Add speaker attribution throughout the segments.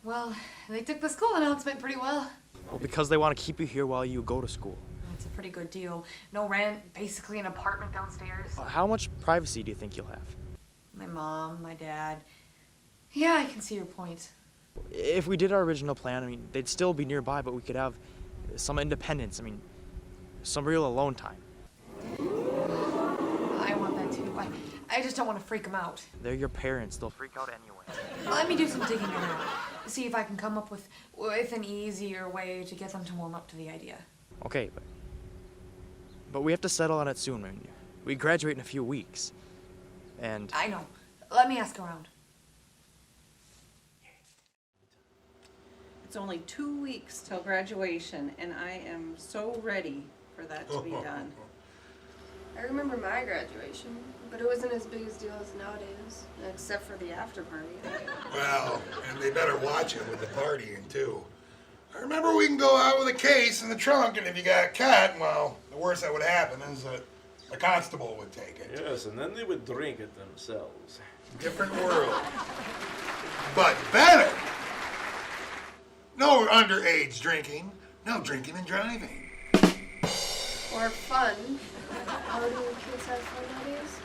Speaker 1: Well, they took the school announcement pretty well.
Speaker 2: Well, because they want to keep you here while you go to school.
Speaker 1: That's a pretty good deal. No rent, basically an apartment downstairs.
Speaker 2: How much privacy do you think you'll have?
Speaker 1: My mom, my dad. Yeah, I can see your point.
Speaker 2: If we did our original plan, I mean, they'd still be nearby, but we could have some independence. I mean, some real alone time.
Speaker 1: I want that too. I just don't want to freak them out.
Speaker 2: They're your parents. They'll freak out anyway.
Speaker 1: Let me do some digging around. See if I can come up with an easier way to get them to warm up to the idea.
Speaker 2: Okay, but we have to settle on it soon. I mean, we graduate in a few weeks. And
Speaker 1: I know. Let me ask around.
Speaker 3: It's only 2 weeks till graduation, and I am so ready for that to be done.
Speaker 4: I remember my graduation, but it wasn't as big a deal as nowadays, except for the after party.
Speaker 5: Well, and they better watch it with the partying, too. I remember we can go out with a case in the trunk, and if you got caught, well, the worst that would happen is that a constable would take it.
Speaker 6: Yes, and then they would drink it themselves.
Speaker 5: Different world. But better! No underage drinking, no drinking and driving.
Speaker 4: Or fun. How do kids have fun nowadays?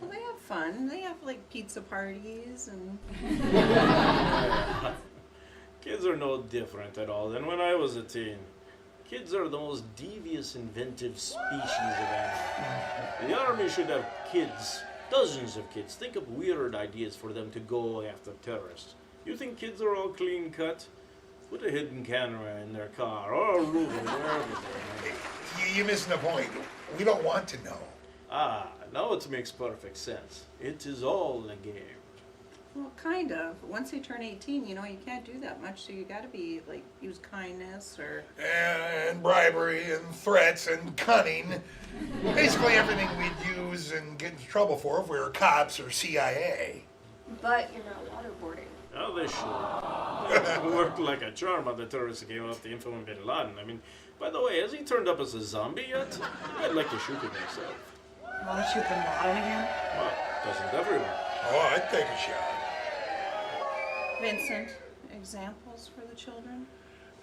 Speaker 3: Well, they have fun. They have like pizza parties and...
Speaker 6: Kids are no different at all than when I was a teen. Kids are the most devious, inventive species of animal. The army should have kids, dozens of kids. Think of weird ideas for them to go after terrorists. You think kids are all clean cut? Put a hidden camera in their car or a ruler, wherever they are.
Speaker 5: You're missing the point. We don't want to know.
Speaker 6: Ah, now it makes perfect sense. It is all a game.
Speaker 3: Well, kind of. Once they turn 18, you know, you can't do that much, so you gotta be, like, use kindness or...
Speaker 5: And bribery and threats and cunning. Basically everything we'd use and get into trouble for if we were cops or CIA.
Speaker 4: But you're not waterboarding.
Speaker 6: Oh, they should. It worked like a charm on the terrorists who came off the info on Bin Laden. I mean, by the way, has he turned up as a zombie yet? I'd like to shoot him myself.
Speaker 1: Want to shoot Bin Laden again?
Speaker 6: Well, doesn't everyone?
Speaker 5: Oh, I'd take a shot.
Speaker 3: Vincent, examples for the children?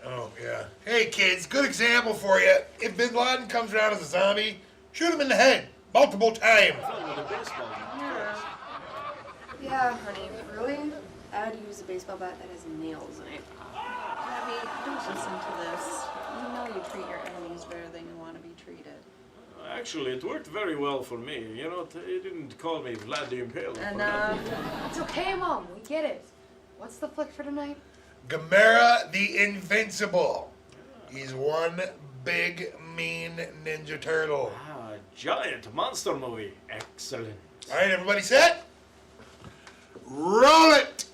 Speaker 5: Oh, yeah. Hey, kids, good example for you. If Bin Laden comes around as a zombie, shoot him in the head multiple times.
Speaker 6: Fun with a baseball bat.
Speaker 4: Yeah, honey, really? I'd use a baseball bat that has nails in it.
Speaker 3: Abby, don't listen to this. You know you treat your enemies better than you want to be treated.
Speaker 6: Actually, it worked very well for me. You know, he didn't call me Vlad the Impaler.
Speaker 3: Enough.
Speaker 1: It's okay, Mom. We get it. What's the flick for tonight?
Speaker 5: Gammera the Invincible. He's one big, mean Ninja Turtle.
Speaker 6: Ah, giant monster movie. Excellent.
Speaker 5: All right, everybody set? Roll it!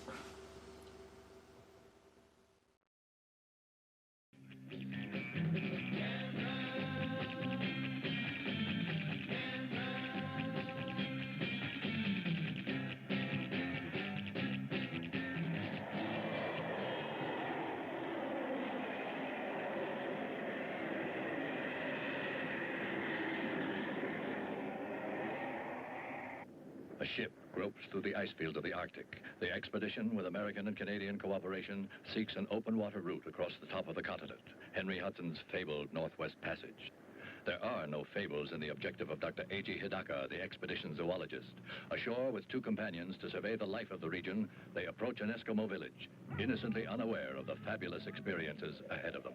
Speaker 7: A ship gropes through the ice fields of the Arctic. The expedition, with American and Canadian cooperation, seeks an open water route across the top of the continent. Henry Hudson's fabled Northwest Passage. There are no fables in the objective of Dr. A.G. Hidaka, the expedition zoologist. Ashore with 2 companions to survey the life of the region, they approach an Eskimo village, innocently unaware of the fabulous experiences ahead of them.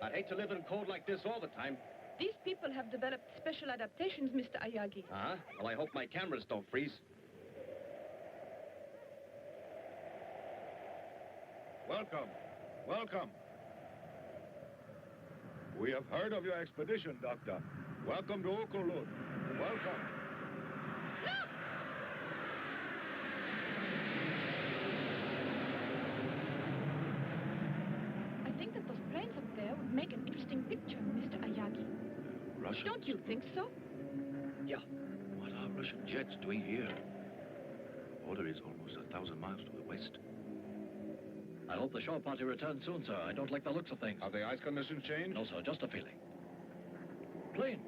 Speaker 8: I'd hate to live in cold like this all the time.
Speaker 9: These people have developed special adaptations, Mr. Ayagi.
Speaker 8: Uh-huh. Well, I hope my cameras don't freeze.
Speaker 10: Welcome. Welcome. We have heard of your expedition, Doctor. Welcome to Okolud. Welcome.
Speaker 9: Look! I think that those planes up there would make an interesting picture, Mr. Ayagi.
Speaker 7: Russians?
Speaker 9: Don't you think so?
Speaker 7: Yeah. What are Russian jets doing here? The border is almost 1,000 miles to the west. I hope the shore party returns soon, sir. I don't like the looks of things.
Speaker 10: Have the ice conditions changed?
Speaker 7: No, sir, just a feeling. Planes.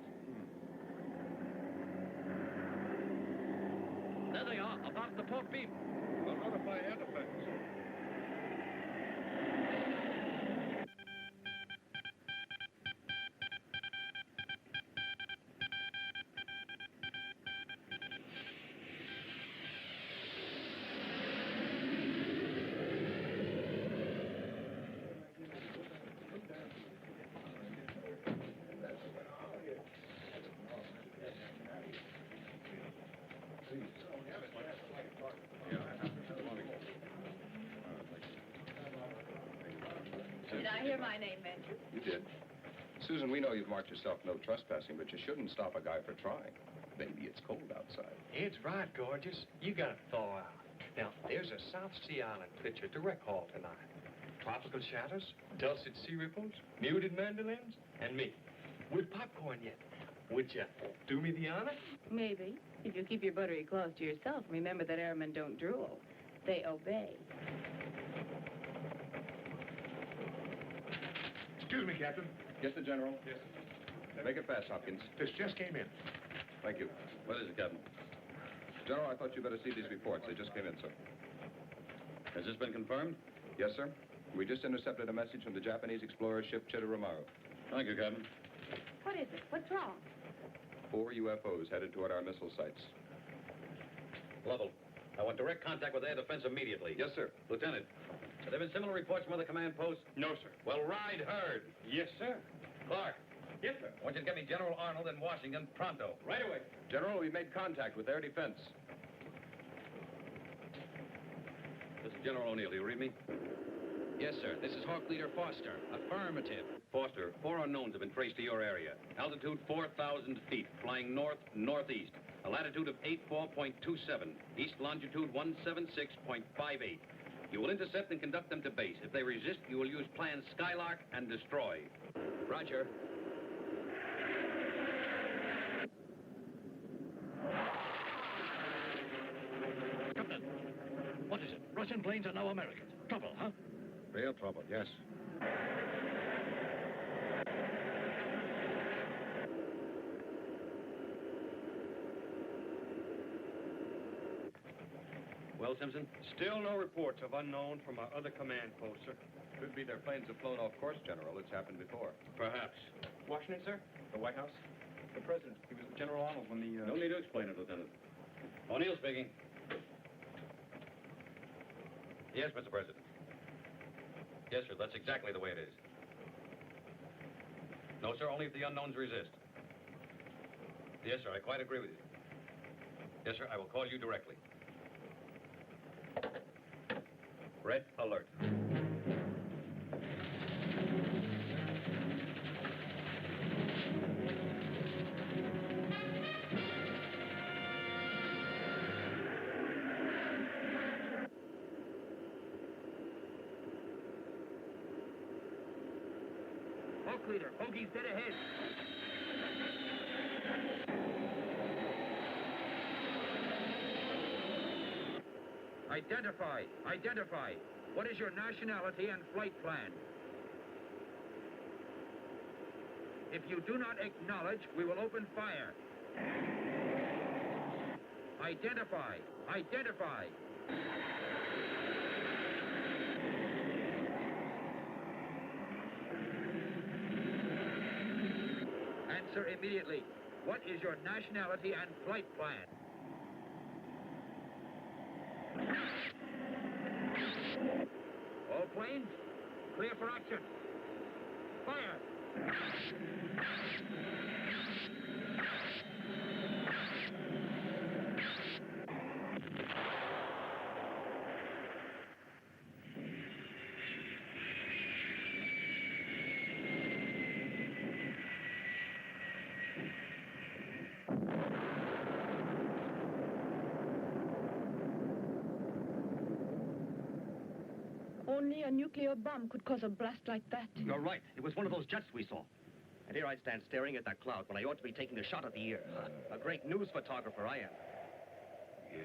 Speaker 7: There they are, above the port beam.
Speaker 10: We'll notify air defense.
Speaker 9: Did I hear my name mentioned?
Speaker 11: You did. Susan, we know you've marked yourself no trespassing, but you shouldn't stop a guy for trying. Maybe it's cold outside.
Speaker 12: It's right, gorgeous. You gotta thaw out. Now, there's a South Sea Island picture direct haul tonight. Tropical shadows, dulcet sea ripples, muted mandolins, and me. With popcorn yet. Would you do me the honor?
Speaker 9: Maybe. If you keep your buttery claws to yourself, remember that airmen don't drool. They obey.
Speaker 10: Excuse me, Captain.
Speaker 11: Yes, the General?
Speaker 10: Yes.
Speaker 11: Make it fast, Hopkins.
Speaker 10: This just came in.
Speaker 11: Thank you.
Speaker 7: What is it, Captain?
Speaker 11: General, I thought you better see these reports. They just came in, sir.
Speaker 7: Has this been confirmed?
Speaker 11: Yes, sir. We just intercepted a message from the Japanese explorer ship Chitoromaru.
Speaker 7: Thank you, Captain.
Speaker 9: What is it? What's wrong?
Speaker 11: 4 UFOs headed toward our missile sites.
Speaker 8: Lovell, I want direct contact with air defense immediately.
Speaker 11: Yes, sir.
Speaker 8: Lieutenant, have there been similar reports from other command posts?
Speaker 12: No, sir.
Speaker 8: Well, ride herd.
Speaker 12: Yes, sir.
Speaker 8: Clark,
Speaker 12: Yes, sir.
Speaker 8: I want you to get me General Arnold in Washington pronto.
Speaker 12: Right away.
Speaker 11: General, we've made contact with air defense.
Speaker 8: This is General O'Neill. Do you read me?
Speaker 13: Yes, sir. This is Hawk Leader Foster. Affirmative.
Speaker 8: Foster, 4 unknowns have been traced to your area. Altitude 4,000 feet, flying north-northeast. A latitude of 84.27. East longitude 176.58. You will intercept and conduct them to base. If they resist, you will use plan Skylark and destroy.
Speaker 13: Roger.
Speaker 7: Captain, what is it? Russian planes are now American. Trouble, huh?
Speaker 11: Real trouble, yes.
Speaker 8: Well, Simpson?
Speaker 12: Still no reports of unknown from our other command posts, sir.
Speaker 11: Could be their planes have flown off course, General. It's happened before.
Speaker 8: Perhaps.
Speaker 12: Washington, sir? The White House? The President. He was with General Arnold when the,
Speaker 8: No need to explain it, Lieutenant. O'Neill speaking. Yes, Mr. President. Yes, sir, that's exactly the way it is. No, sir, only if the unknowns resist. Yes, sir, I quite agree with you. Yes, sir, I will call you directly. Red alert.
Speaker 12: Hawk Leader, Bogey's dead ahead. Identify. Identify. What is your nationality and flight plan? If you do not acknowledge, we will open fire.
Speaker 8: Identify. Identify. Answer immediately. What is your nationality and flight plan? All planes, clear for action. Fire!
Speaker 9: Only a nuclear bomb could cause a blast like that.
Speaker 13: You're right. It was one of those jets we saw. And here I stand staring at that cloud when I ought to be taking a shot at the ear. A great news photographer I am.
Speaker 14: Yes.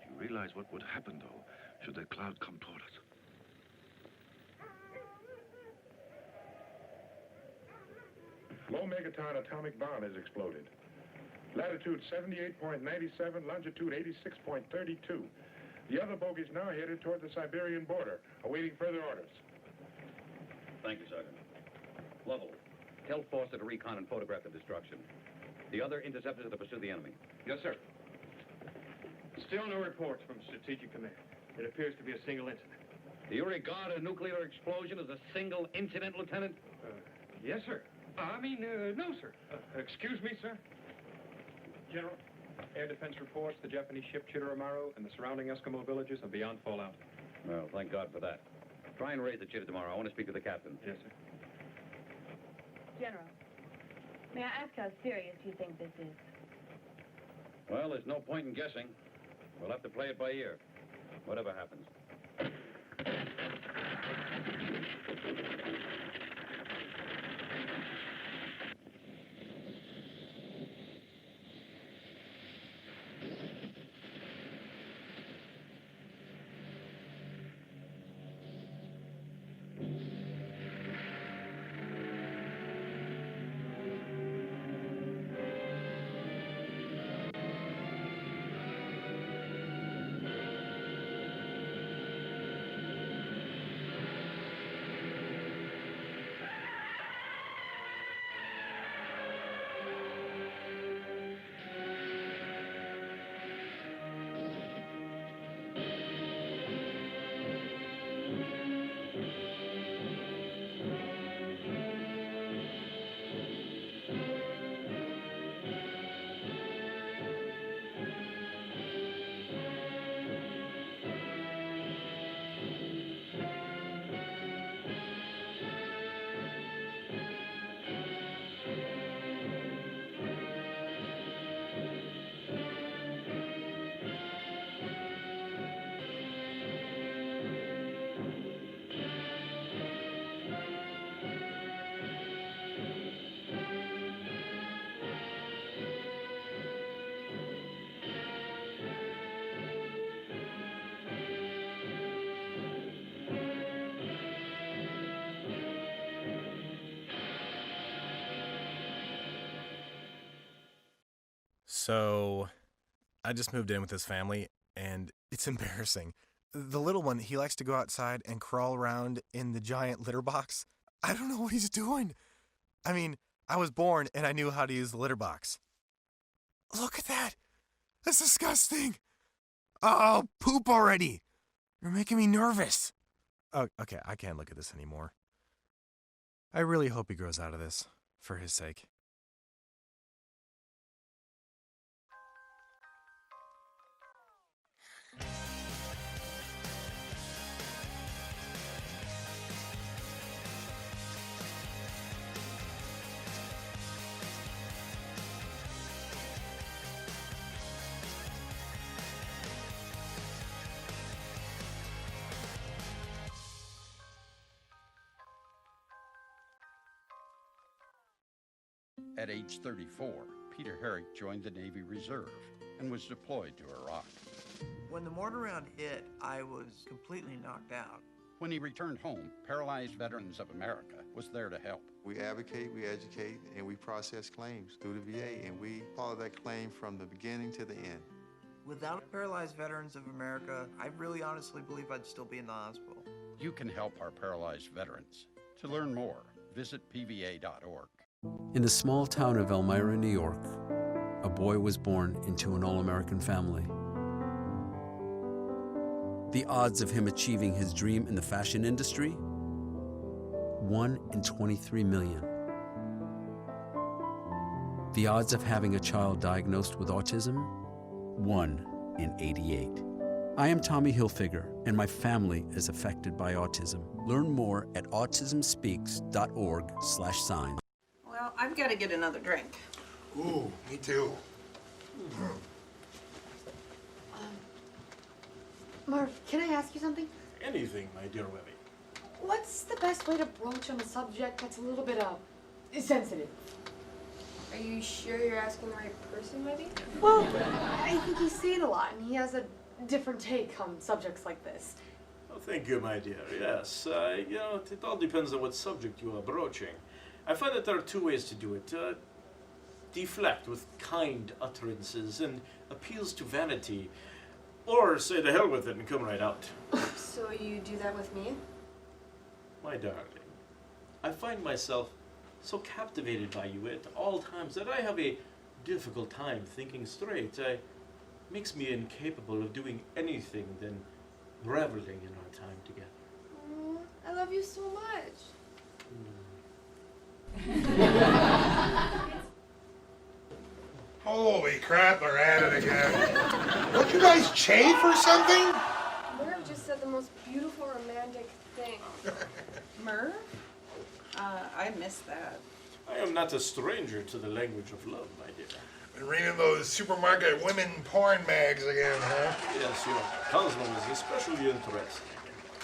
Speaker 14: Do you realize what would happen, though, should that cloud come toward us?
Speaker 10: Low megaton atomic bomb has exploded. Latitude 78.97, longitude 86.32. The other bogies now headed toward the Siberian border, awaiting further orders.
Speaker 8: Thank you, Sergeant. Lovell, tell Foster to recon and photograph the destruction. The other interceptors are to pursue the enemy.
Speaker 12: Yes, sir. Still no reports from Strategic Command. It appears to be a single incident.
Speaker 8: Do you regard a nuclear explosion as a single incident, Lieutenant?
Speaker 12: Yes, sir. No, sir. Excuse me, sir. General, air defense reports the Japanese ship Chitoromaru and the surrounding Eskimo villages are beyond fallout.
Speaker 8: Well, thank God for that. Try and raise the chitter tomorrow. I want to speak to the captain.
Speaker 12: Yes, sir.
Speaker 9: General, may I ask how serious you think this is?
Speaker 8: Well, there's no point in guessing. We'll have to play it by ear, whatever happens.
Speaker 15: So, I just moved in with his family, and it's embarrassing. The little one, he likes to go outside and crawl around in the giant litter box. I don't know what he's doing. I mean, I was born and I knew how to use the litter box. Look at that! That's disgusting! Oh, poop already! You're making me nervous. Oh, okay, I can't look at this anymore. I really hope he grows out of this, for his sake.
Speaker 16: At age 34, Peter Herrick joined the Navy Reserve and was deployed to Iraq.
Speaker 17: When the mortar round hit, I was completely knocked out.
Speaker 16: When he returned home, Paralyzed Veterans of America was there to help.
Speaker 18: We advocate, we educate, and we process claims through the VA, and we follow that claim from the beginning to the end.
Speaker 17: Without Paralyzed Veterans of America, I really honestly believe I'd still be in the hospital.
Speaker 16: You can help our paralyzed veterans. To learn more, visit pva.org.
Speaker 19: In the small town of Elmira, New York, a boy was born into an all-American family. The odds of him achieving his dream in the fashion industry? 1 in 23 million. The odds of having a child diagnosed with autism? 1 in 88. I am Tommy Hilfiger, and my family is affected by autism. Learn more at autismspeaks.org/sign.
Speaker 3: Well, I've got to get another drink.
Speaker 5: Ooh, me too.
Speaker 1: Merv, can I ask you something?
Speaker 6: Anything, my dear Webby.
Speaker 1: What's the best way to broach on a subject that's a little bit, sensitive?
Speaker 4: Are you sure you're asking the right person, maybe?
Speaker 1: Well, I think he's seen a lot, and he has a different take on subjects like this.
Speaker 6: Oh, thank you, my dear. Yes, you know, it all depends on what subject you are broaching. I find that there are two ways to do it. Deflect with kind utterances and appeals to vanity, or say the hell with it and come right out.
Speaker 4: So you do that with me?
Speaker 6: My darling, I find myself so captivated by you at all times that I have a difficult time thinking straight. It makes me incapable of doing anything than reveling in our time together.
Speaker 4: I love you so much.
Speaker 5: Holy crap, they're at it again. Don't you guys chafe or something?
Speaker 4: Merv just said the most beautiful romantic thing.
Speaker 3: Merv? I missed that.
Speaker 6: I am not a stranger to the language of love, my dear.
Speaker 5: Been reading those supermarket women porn mags again, huh?
Speaker 6: Yes, your cousin is especially interesting.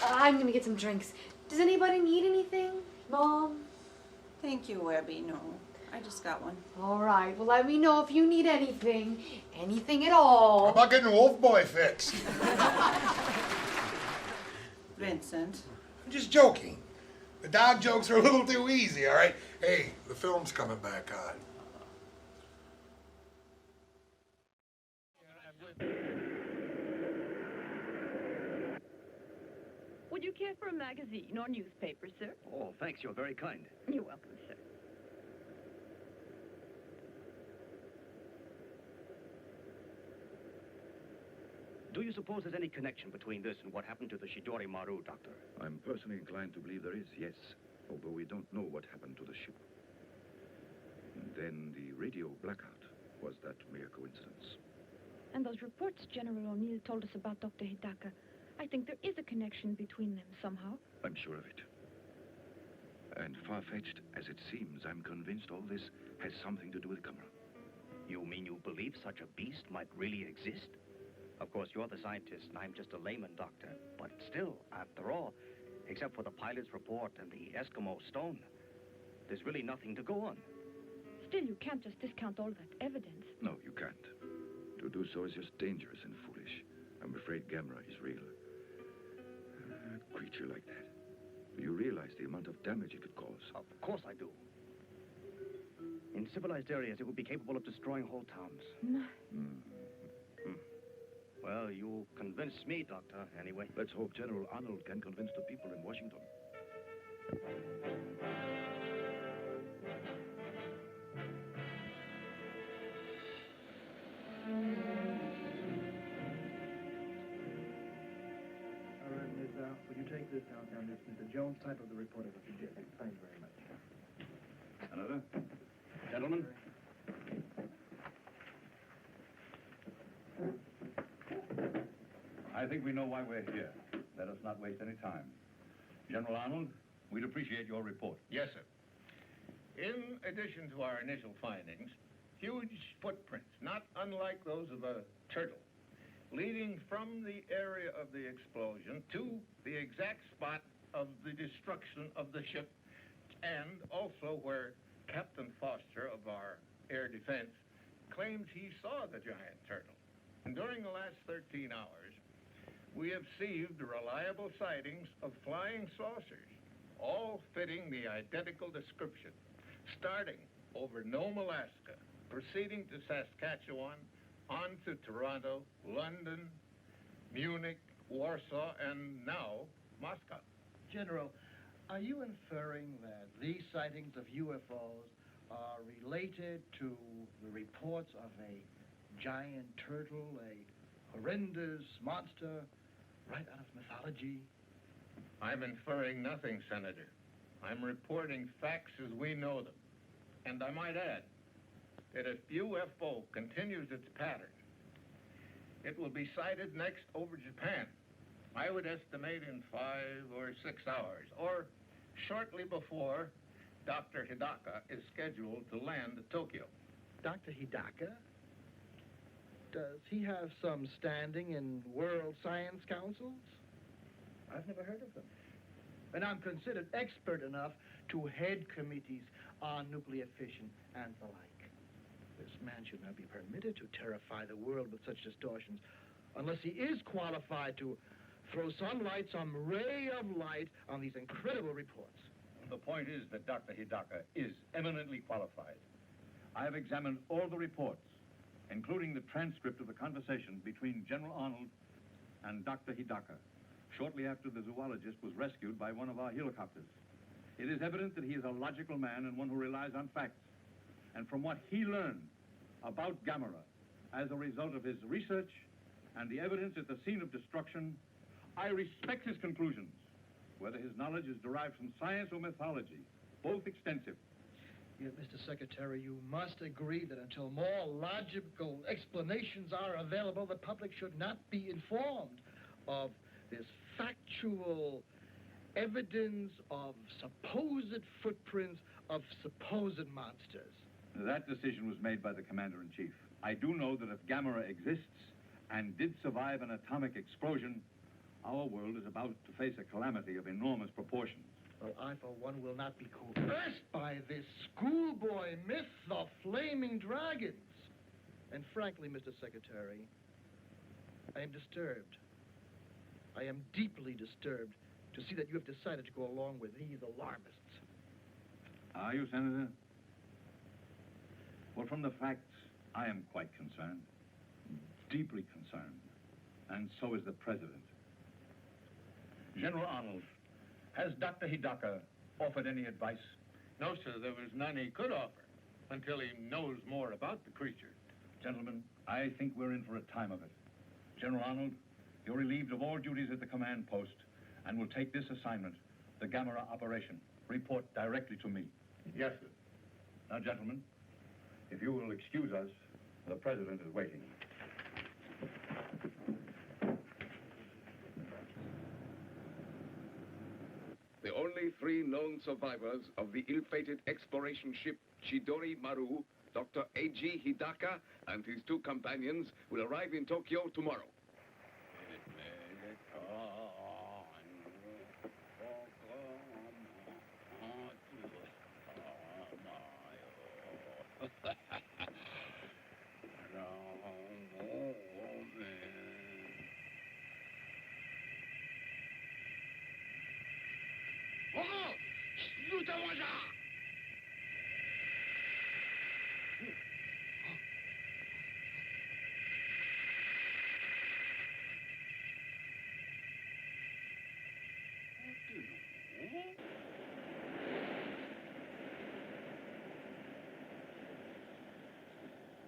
Speaker 1: I'm gonna get some drinks. Does anybody need anything? Mom?
Speaker 3: Thank you, Webby. No, I just got one.
Speaker 1: All right, well, let me know if you need anything. Anything at all.
Speaker 5: How about getting Wolf Boy fixed?
Speaker 3: Vincent.
Speaker 5: I'm just joking. The dog jokes are a little too easy, all right? Hey, the film's coming back on.
Speaker 9: Would you care for a magazine or newspaper, sir?
Speaker 13: Oh, thanks. You're very kind.
Speaker 9: You're welcome, sir.
Speaker 13: Do you suppose there's any connection between this and what happened to the Shidori Maru, Doctor?
Speaker 14: I'm personally inclined to believe there is, yes. Although we don't know what happened to the ship. And then the radio blackout. Was that mere coincidence?
Speaker 9: And those reports General O'Neill told us about Dr. Hidaka, I think there is a connection between them somehow.
Speaker 14: I'm sure of it. And far-fetched as it seems, I'm convinced all this has something to do with Gammera.
Speaker 13: You mean you believe such a beast might really exist? Of course, you're the scientist, and I'm just a layman, Doctor. But still, after all, except for the pilot's report and the Eskimo stone, there's really nothing to go on.
Speaker 9: Still, you can't just discount all that evidence.
Speaker 14: No, you can't. To do so is just dangerous and foolish. I'm afraid Gammera is real. A creature like that. Do you realize the amount of damage it could cause?
Speaker 13: Of course I do. In civilized areas, it would be capable of destroying whole towns.
Speaker 9: No.
Speaker 13: Well, you convinced me, Doctor, anyway.
Speaker 14: Let's hope General Arnold can convince the people in Washington.
Speaker 20: All right, Miss, would you take this downtown? This Mr. Jones, type of the report of what you did. Thank you very much.
Speaker 14: Another? Gentlemen?
Speaker 21: I think we know why we're here. Let us not waste any time. General Arnold, we'd appreciate your report.
Speaker 22: Yes, sir. In addition to our initial findings, huge footprints, not unlike those of a turtle, leading from the area of the explosion to the exact spot of the destruction of the ship, and also where Captain Foster of our air defense claims he saw the giant turtle. And during the last 13 hours, we have received reliable sightings of flying saucers, all fitting the identical description, starting over Nome, Alaska, proceeding to Saskatchewan, on to Toronto, London, Munich, Warsaw, and now Moscow.
Speaker 20: General, are you inferring that these sightings of UFOs are related to the reports of a giant turtle, a horrendous monster right out of mythology?
Speaker 22: I'm inferring nothing, Senator. I'm reporting facts as we know them. And I might add that if UFO continues its pattern, it will be sighted next over Japan. I would estimate in 5 or 6 hours, or shortly before Dr. Hidaka is scheduled to land at Tokyo.
Speaker 20: Dr. Hidaka? Does he have some standing in world science councils? I've never heard of them. And I'm considered expert enough to head committees on nuclear fission and the like. This man should not be permitted to terrify the world with such distortions unless he is qualified to throw some ray of light on these incredible reports.
Speaker 21: The point is that Dr. Hidaka is eminently qualified. I have examined all the reports, including the transcript of the conversation between General Arnold and Dr. Hidaka, shortly after the zoologist was rescued by one of our helicopters. It is evident that he is a logical man and one who relies on facts. And from what he learned about Gammera as a result of his research and the evidence at the scene of destruction, I respect his conclusions, whether his knowledge is derived from science or mythology, both extensive.
Speaker 20: Yet, Mr. Secretary, you must agree that until more logical explanations are available, the public should not be informed of this factual evidence of supposed footprints of supposed monsters.
Speaker 21: That decision was made by the Commander-in-Chief. I do know that if Gammera exists and did survive an atomic explosion, our world is about to face a calamity of enormous proportions.
Speaker 20: Well, I, for one, will not be coerced by this schoolboy myth of flaming dragons. And frankly, Mr. Secretary, I am disturbed. I am deeply disturbed to see that you have decided to go along with these alarmists.
Speaker 21: Are you, Senator? Well, from the facts, I am quite concerned. Deeply concerned. And so is the President. General Arnold, has Dr. Hidaka offered any advice?
Speaker 22: No, sir, there was none he could offer until he knows more about the creature.
Speaker 21: Gentlemen, I think we're in for a time of it. General Arnold, you're relieved of all duties at the command post and will take this assignment, the Gammera operation. Report directly to me.
Speaker 22: Yes, sir.
Speaker 21: Now, gentlemen, if you will excuse us, the President is waiting.
Speaker 11: The only 3 known survivors of the ill-fated exploration ship Chidori Maru, Dr. A.G. Hidaka and his 2 companions, will arrive in Tokyo tomorrow.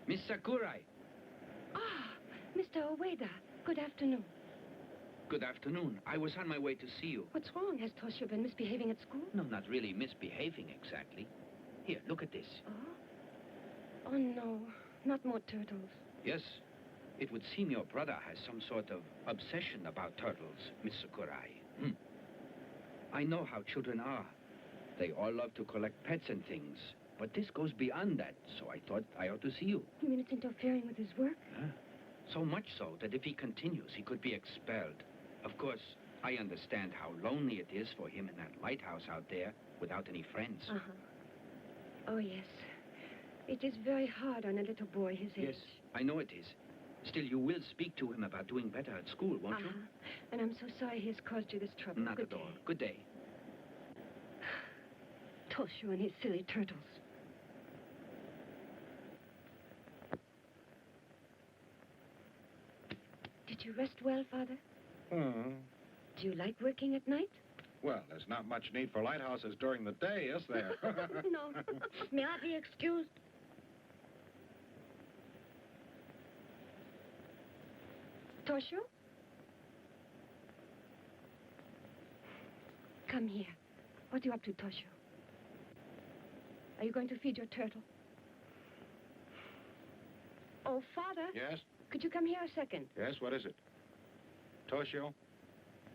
Speaker 2: Miss Sakurai.
Speaker 9: Ah, Mr. Ueda. Good afternoon.
Speaker 2: Good afternoon. I was on my way to see you.
Speaker 9: What's wrong? Has Toshio been misbehaving at school?
Speaker 2: No, not really misbehaving exactly. Here, look at this.
Speaker 9: Oh? Oh, no. Not more turtles.
Speaker 2: Yes, it would seem your brother has some sort of obsession about turtles, Miss Sakurai. I know how children are. They all love to collect pets and things. But this goes beyond that, so I thought I ought to see you.
Speaker 9: You mean it's interfering with his work?
Speaker 2: Huh? So much so that if he continues, he could be expelled. Of course, I understand how lonely it is for him in that lighthouse out there without any friends.
Speaker 9: Oh, yes. It is very hard on a little boy his age.
Speaker 2: Yes, I know it is. Still, you will speak to him about doing better at school, won't you?
Speaker 9: And I'm so sorry he has caused you this trouble.
Speaker 2: Not at all. Good day.
Speaker 9: Toshio and his silly turtles.
Speaker 7: Did you rest well, Father?
Speaker 21: Hmm.
Speaker 7: Do you like working at night?
Speaker 21: Well, there's not much need for lighthouses during the day, is there?
Speaker 7: No. May I be excused? Toshio? Come here. What are you up to, Toshio? Are you going to feed your turtle? Oh, Father.
Speaker 21: Yes?
Speaker 7: Could you come here a second?
Speaker 21: Yes, what is it? Toshio,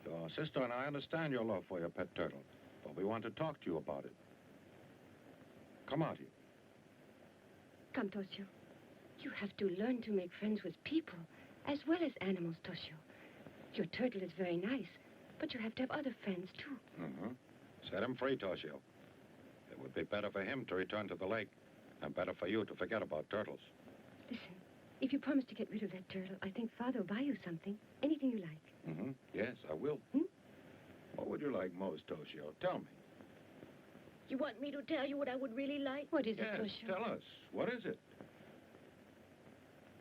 Speaker 21: your sister and I understand your love for your pet turtle, but we want to talk to you about it. Come out here.
Speaker 7: Come, Toshio. You have to learn to make friends with people as well as animals, Toshio. Your turtle is very nice, but you have to have other friends, too.
Speaker 21: Mm-hmm. Set him free, Toshio. It would be better for him to return to the lake, and better for you to forget about turtles.
Speaker 7: Listen, if you promise to get rid of that turtle, I think Father will buy you something. Anything you like.
Speaker 21: Mm-hmm. Yes, I will. What would you like most, Toshio? Tell me.
Speaker 7: You want me to tell you what I would really like? What is
Speaker 21: Yes,
Speaker 7: it, Toshio?
Speaker 21: tell us. What is it?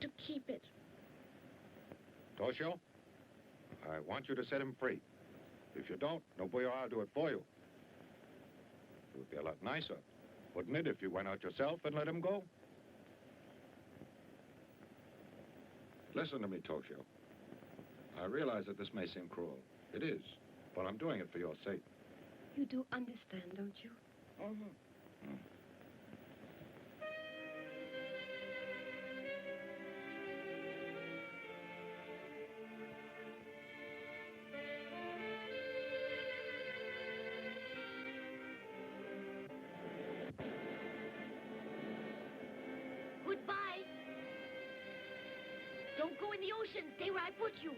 Speaker 7: To keep it.
Speaker 21: Toshio, I want you to set him free. If you don't, no boy, I'll do it for you. It would be a lot nicer, wouldn't it, if you went out yourself and let him go? Listen to me, Toshio. I realize that this may seem cruel. It is, but I'm doing it for your sake.
Speaker 7: You do understand, don't you?
Speaker 21: Mm-hmm.
Speaker 7: Goodbye. Don't go in the ocean. Stay where I put you.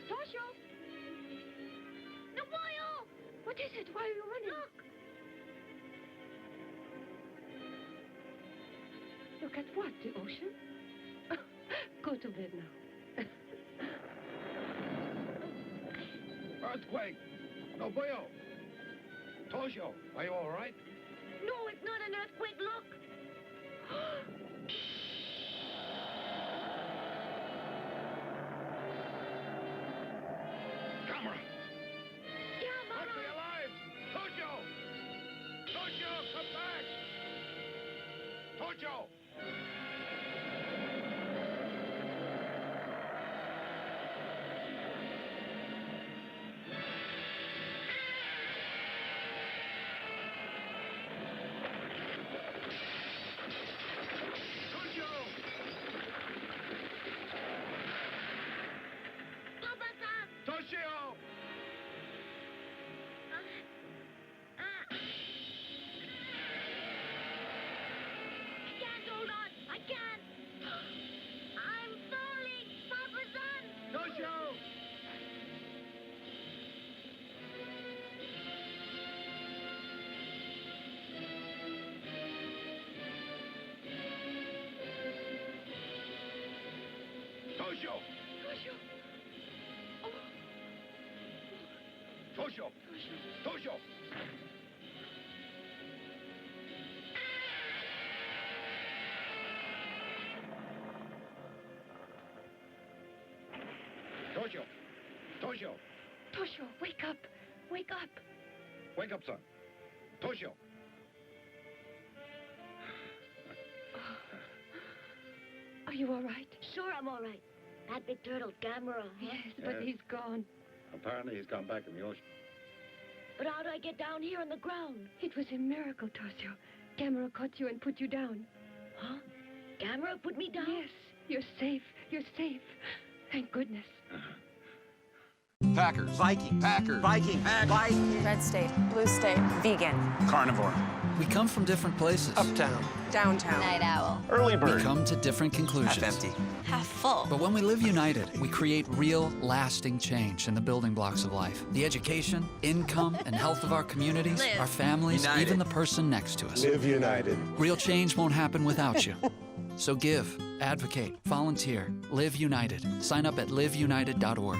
Speaker 7: Toshio! No, boyo! What is it? Why are you running? Look! Look at what? The ocean? Go to bed now.
Speaker 21: Earthquake! No, boyo! Toshio, are you all right?
Speaker 7: No, it's not an earthquake. Look!
Speaker 21: Gammera!
Speaker 7: Gammera!
Speaker 21: Must be alive! Toshio! Toshio, come back! Toshio! Toshio!
Speaker 7: I can't hold on. I can't. I'm falling. Papa-san.
Speaker 21: Toshio! Toshio!
Speaker 7: Toshio.
Speaker 21: Toshio! Toshio! Toshio! Toshio!
Speaker 7: Toshio, wake up. Wake up.
Speaker 21: Wake up, son. Toshio!
Speaker 7: Are you all right? Sure, I'm all right. That big turtle, Gammera. Yes, but
Speaker 21: Yes.
Speaker 7: he's gone.
Speaker 21: Apparently he's gone back in the ocean.
Speaker 7: But how do I get down here on the ground? It was a miracle, Toshio. Gammera caught you and put you down. Huh? Gammera put me down? Yes. You're safe. You're safe. Thank goodness.
Speaker 10: Packers.
Speaker 12: Viking.
Speaker 10: Packers.
Speaker 12: Viking.
Speaker 10: Viking.
Speaker 23: Red state. Blue state. Vegan.
Speaker 10: Carnivore.
Speaker 12: We come from different places.
Speaker 23: Uptown. Downtown. Night owl.
Speaker 10: Early bird.
Speaker 12: We come to different conclusions.
Speaker 10: Half empty.
Speaker 23: Half full.
Speaker 12: But when we live united, we create real, lasting change in the building blocks of life. The education, income, and health of our communities,
Speaker 23: Live.
Speaker 12: our families,
Speaker 10: United.
Speaker 12: even the person next to us.
Speaker 10: Live united.
Speaker 12: Real change won't happen without you. So give, advocate, volunteer, live united. Sign up at liveunited.org.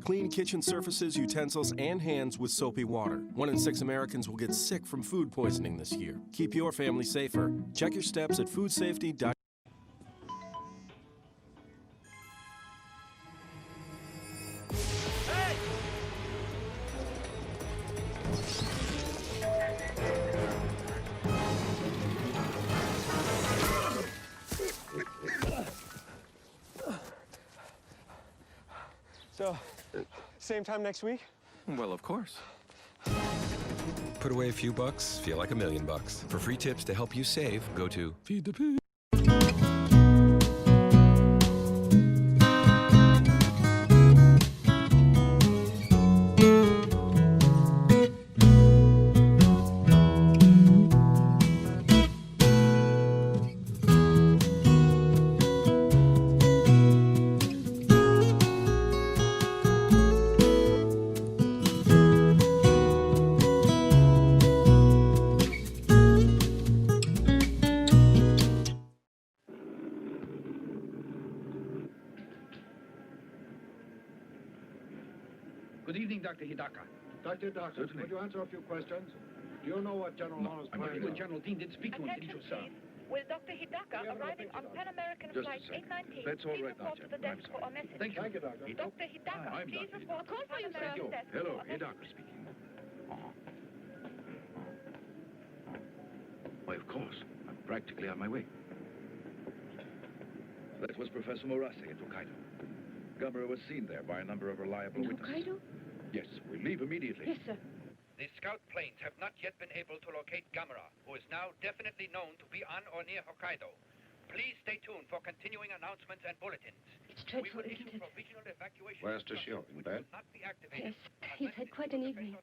Speaker 24: Clean kitchen surfaces, utensils, and hands with soapy water. 1 in 6 Americans will get sick from food poisoning this year. Keep your family safer. Check your steps at foodsafety.gov.
Speaker 25: So, same time next week?
Speaker 26: Well, of course. Put away a few bucks, feel like $1 million. For free tips to help you save, go to Feed the Pig.
Speaker 2: Good evening, Dr. Hidaka.
Speaker 21: Dr. Doctor, could you answer a few questions? Do you know what General Arnold's
Speaker 2: I'm
Speaker 21: plan
Speaker 2: afraid the
Speaker 21: is?
Speaker 2: General Dean did speak to an individual, sir.
Speaker 7: Will Dr. Hidaka arriving on Pan American
Speaker 14: Just a
Speaker 7: Flight
Speaker 14: second.
Speaker 7: 819
Speaker 14: That's all
Speaker 7: please
Speaker 14: right now,
Speaker 7: report to the
Speaker 14: gentlemen.
Speaker 7: desk for a message?
Speaker 2: Thank you.
Speaker 21: Thank you, Doctor.
Speaker 7: Dr. Hidaka,
Speaker 14: I'm
Speaker 7: please
Speaker 14: Dr.
Speaker 7: report to the Pan American desk
Speaker 14: Hello,
Speaker 7: for a
Speaker 14: Hidaka
Speaker 7: message.
Speaker 14: speaking. Why, of course. I'm practically on my way. That was Professor Morase at Hokkaido. Gammera was seen there by a number of reliable witnesses.
Speaker 7: Hokkaido?
Speaker 14: Yes, we leave immediately.
Speaker 7: Yes, sir.
Speaker 2: The scout planes have not yet been able to locate Gammera, who is now definitely known to be on or near Hokkaido. Please stay tuned for continuing announcements and bulletins.
Speaker 7: It's dreadful,
Speaker 2: We will
Speaker 7: isn't
Speaker 2: issue
Speaker 7: it?
Speaker 2: provisional evacuation
Speaker 14: Where's Toshio? In bed?
Speaker 2: not be activated.
Speaker 7: Yes, he's had quite an evening.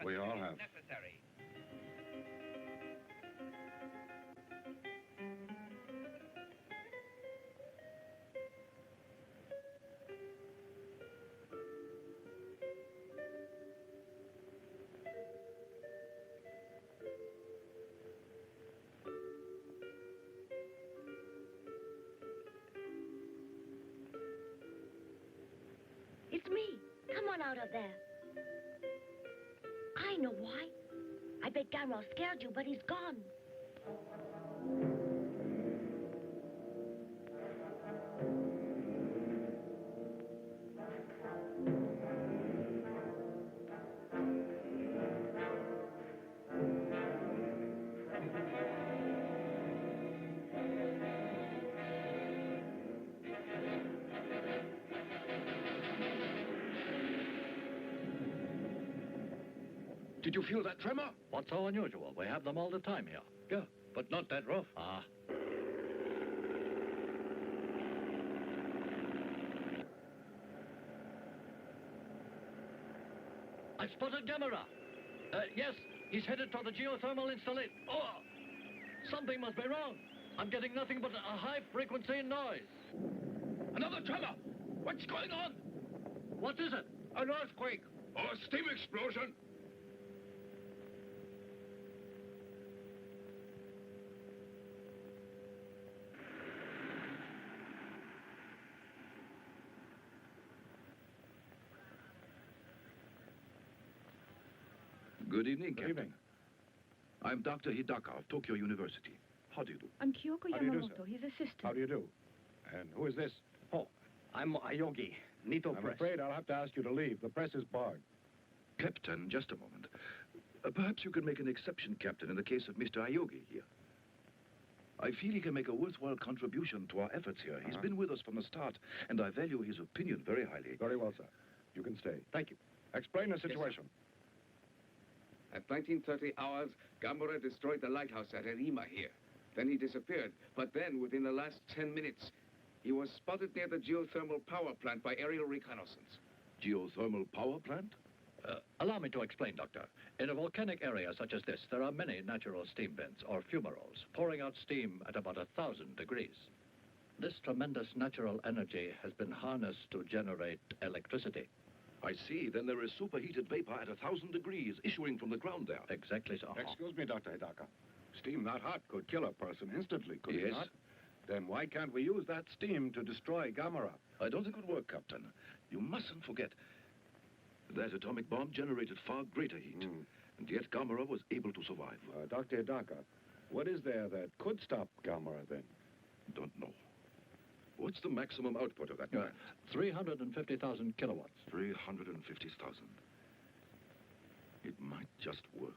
Speaker 14: We all have.
Speaker 2: Necessary.
Speaker 7: It's me. Come on out of there. I know why. I bet Gammera scared you, but he's gone.
Speaker 14: Did you feel that tremor?
Speaker 21: What's so unusual? We have them all the time here.
Speaker 14: Yeah, but not that rough.
Speaker 21: Ah. I spotted Gammera. Yes, he's headed toward the geothermal installation. Oh! Something must be wrong. I'm getting nothing but a high-frequency noise.
Speaker 14: Another tremor! What's going on?
Speaker 21: What is it?
Speaker 14: An earthquake or a steam explosion. Good evening, Captain. I'm Dr. Hidaka of Tokyo University. How do you do?
Speaker 9: I'm Kyoko
Speaker 21: How do you do,
Speaker 9: Yamamoto, his assistant.
Speaker 21: How do you do? And who is this? Oh, I'm Ayogi, Nito I'm Press. afraid I'll have to ask you to leave. The press is barred.
Speaker 14: Captain, just a moment. Perhaps you could make an exception, Captain, in the case of Mr. Ayogi here. I feel he can make a worthwhile contribution to our efforts here. He's been with us from the start, and I value his opinion very highly.
Speaker 21: Very well, sir. You can stay. Thank you. Explain the situation.
Speaker 11: At 1930 hours, Gammera destroyed the lighthouse at Erima here. Then he disappeared. But then, within the last 10 minutes, he was spotted near the geothermal power plant by aerial reconnaissance.
Speaker 14: Geothermal power plant?
Speaker 8: Allow me to explain, Doctor. In a volcanic area such as this, there are many natural steam vents, or fumaroles, pouring out steam at about 1,000 degrees. This tremendous natural energy has been harnessed to generate electricity.
Speaker 14: I see. Then there is superheated vapor at 1,000 degrees issuing from the ground there.
Speaker 8: Exactly so.
Speaker 21: Excuse me, Dr. Hidaka. Steam that hot could kill a person instantly, could it
Speaker 14: Yes.
Speaker 21: not? Then why can't we use that steam to destroy Gammera?
Speaker 14: I don't think it would work, Captain. You mustn't forget that atomic bomb generated far greater heat. And yet Gammera was able to survive.
Speaker 21: Dr. Hidaka, what is there that could stop Gammera then?
Speaker 14: Don't know. What's the maximum output of that plant?
Speaker 8: 350,000 kilowatts.
Speaker 14: 350,000. It might just work.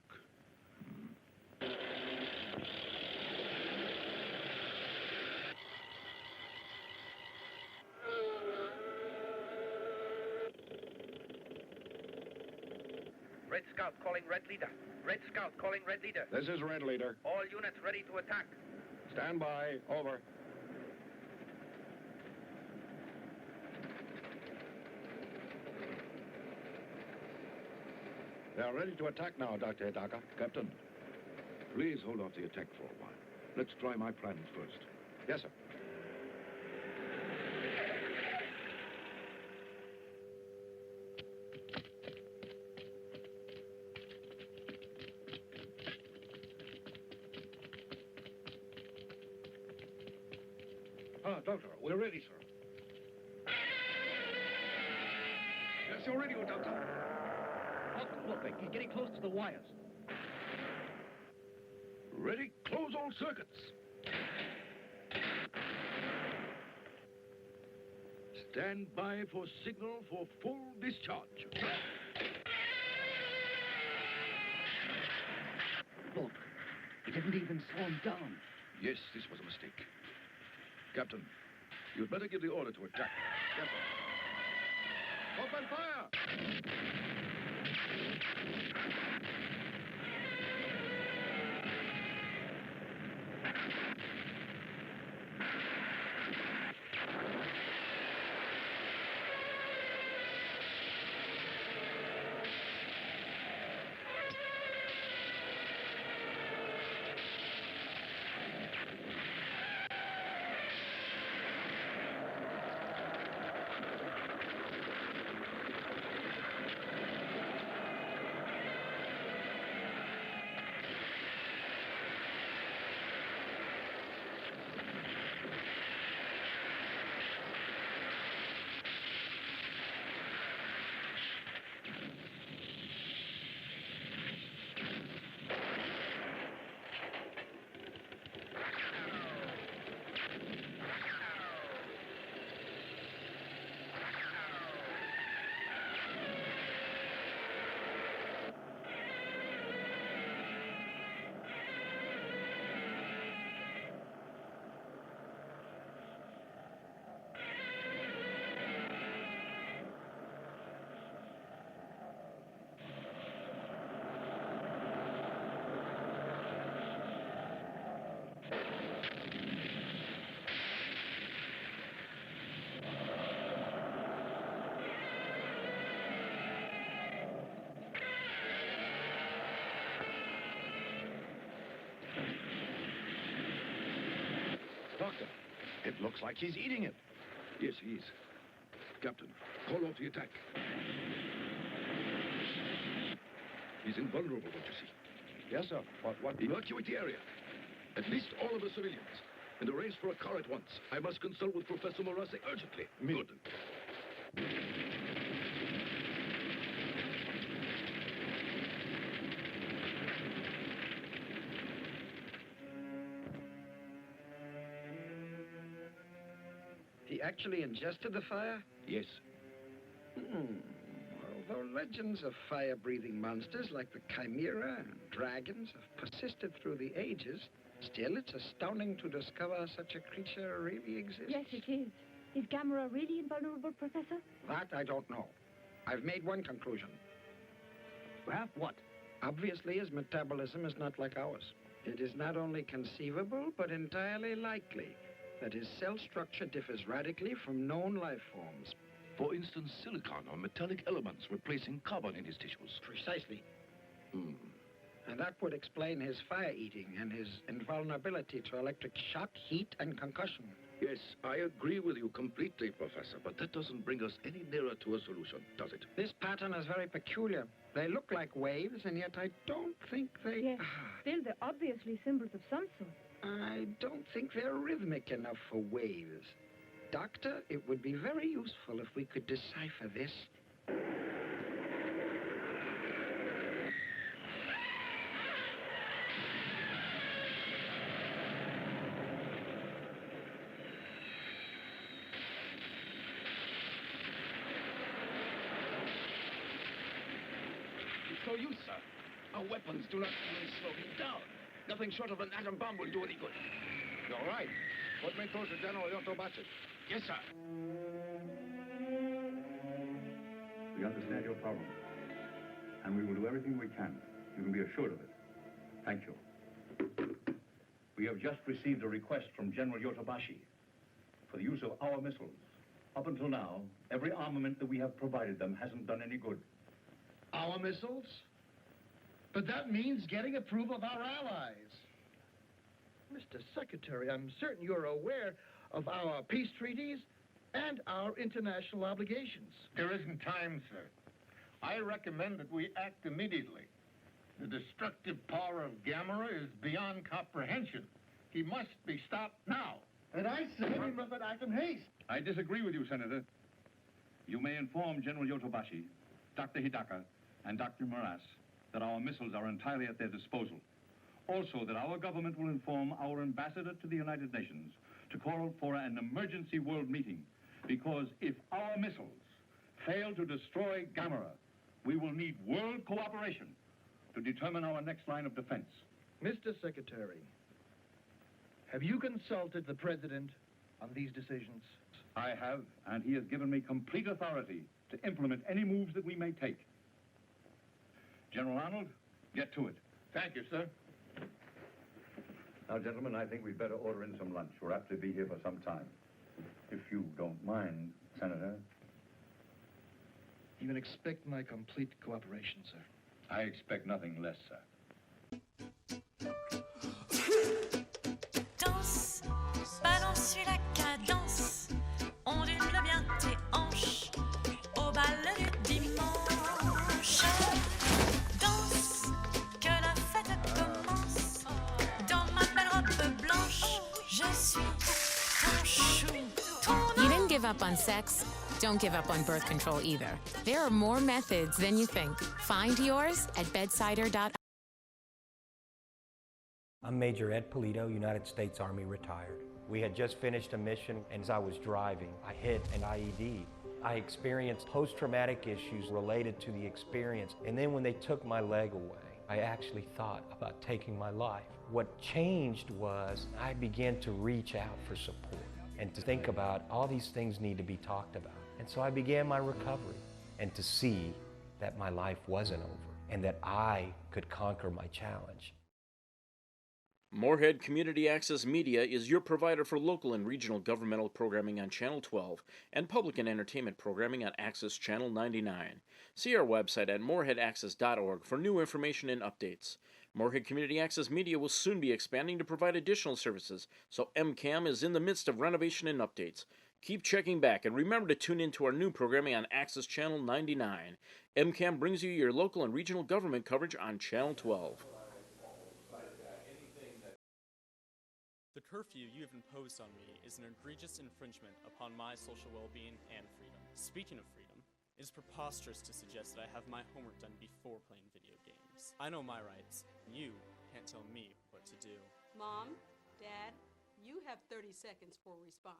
Speaker 2: Red Scout calling Red Leader. Red Scout calling Red Leader.
Speaker 21: This is Red Leader.
Speaker 2: All units ready to attack.
Speaker 21: Stand by. Over. They are ready to attack now, Dr. Hidaka.
Speaker 14: Captain, please hold off the attack for a while. Let's try my plans first.
Speaker 21: Yes, sir. Doctor, we're ready, sir.
Speaker 8: That's your radio, Doctor. Look, he's getting close to the wires.
Speaker 14: Ready? Close all circuits. Stand by for signal for full discharge.
Speaker 8: Look, he didn't even slow him down.
Speaker 14: Yes, this was a mistake. Captain, you'd better give the order to attack.
Speaker 21: Yes, sir. Open fire!
Speaker 14: Doctor, it looks like he's eating it. Yes, he is. Captain, call off the attack. He's invulnerable, don't you see?
Speaker 21: Yes, sir. What?
Speaker 14: Evacuate the area. At least all of the civilians. And arrange for a car at once. I must consult with Professor Morase urgently. Good.
Speaker 2: He actually ingested the fire?
Speaker 14: Yes.
Speaker 2: Well,
Speaker 10: Though legends of fire-breathing monsters like the Chimera and dragons have persisted through the ages, still it's astounding to discover such a creature really exists.
Speaker 9: Yes, it is. Is Gammera really invulnerable, Professor?
Speaker 10: That I don't know. I've made one conclusion.
Speaker 13: Well, what?
Speaker 10: Obviously, his metabolism is not like ours. It is not only conceivable, but entirely likely that his cell structure differs radically from known life forms.
Speaker 11: For instance, silicon or metallic elements replacing carbon in his tissues.
Speaker 10: Precisely. And that would explain his fire-eating and his invulnerability to electric shock, heat, and concussion.
Speaker 11: Yes, I agree with you completely, Professor, but that doesn't bring us any nearer to a solution, does it?
Speaker 10: This pattern is very peculiar. They look like waves, and yet I don't think they...
Speaker 9: Yes, still they're obviously symbols of some sort.
Speaker 10: I don't think they're rhythmic enough for waves. Doctor, it would be very useful if we could decipher this.
Speaker 11: It's no use, sir. Our weapons do not even slow him down. Nothing short of an atom bomb will do any good.
Speaker 22: All right. Put me close to General Yotobashi.
Speaker 11: Yes, sir.
Speaker 21: We understand your problem, and we will do everything we can. You can be assured of it. Thank you. We have just received a request from General Yotobashi for the use of our missiles. Up until now, every armament that we have provided them hasn't done any good.
Speaker 20: Our missiles? But that means getting approval of our allies. Mr. Secretary, I'm certain you're aware of our peace treaties and our international obligations.
Speaker 22: There isn't time, sir. I recommend that we act immediately. The destructive power of Gammera is beyond comprehension. He must be stopped now.
Speaker 20: And I say we must act in haste.
Speaker 21: I disagree with you, Senator. You may inform General Yotobashi, Dr. Hidaka, and Dr. Moras that our missiles are entirely at their disposal. Also, that our government will inform our ambassador to the United Nations to call for an emergency world meeting, because if our missiles fail to destroy Gammera, we will need world cooperation to determine our next line of defense.
Speaker 20: Mr. Secretary, have you consulted the President on these decisions?
Speaker 21: I have, and he has given me complete authority to implement any moves that we may take. General Arnold, get to it.
Speaker 22: Thank you, sir.
Speaker 21: Now, gentlemen, I think we'd better order in some lunch. We're apt to be here for some time. If you don't mind, Senator.
Speaker 20: You can expect my complete cooperation, sir.
Speaker 21: I expect nothing less, sir.
Speaker 23: Danse, balance la cadence, ondule bien tes hanches au bal du dimanche. Danse, que la fête commence. Dans ma belle robe blanche, je suis ton chou.
Speaker 15: You didn't give up on sex. Don't give up on birth control either. There are more methods than you think. Find yours at bedsider.com.
Speaker 16: I'm Major Ed Polito, United States Army retired. We had just finished a mission, and as I was driving, I hit an IED. I experienced post-traumatic issues related to the experience, and then when they took my leg away, I actually thought about taking my life. What changed was I began to reach out for support and to think about all these things need to be talked about. And so I began my recovery and to see that my life wasn't over and that I could conquer my challenge.
Speaker 6: Moorhead Community Access Media is your provider for local and regional governmental programming on Channel 12 and public and entertainment programming on Access Channel 99. See our website at moorheadaccess.org for new information and updates. Moorhead Community Access Media will soon be expanding to provide additional services, so MCAM is in the midst of renovation and updates. Keep checking back and remember to tune in to our new programming on Access Channel 99. MCAM brings you your local and regional government coverage on Channel 12.
Speaker 17: The curfew you have imposed on me is an egregious infringement upon my social well-being and freedom. Speaking of freedom, it is preposterous to suggest that I have my homework done before playing video games. I know my rights, and you can't tell me what to do.
Speaker 18: Mom, Dad, you have 30 seconds for response.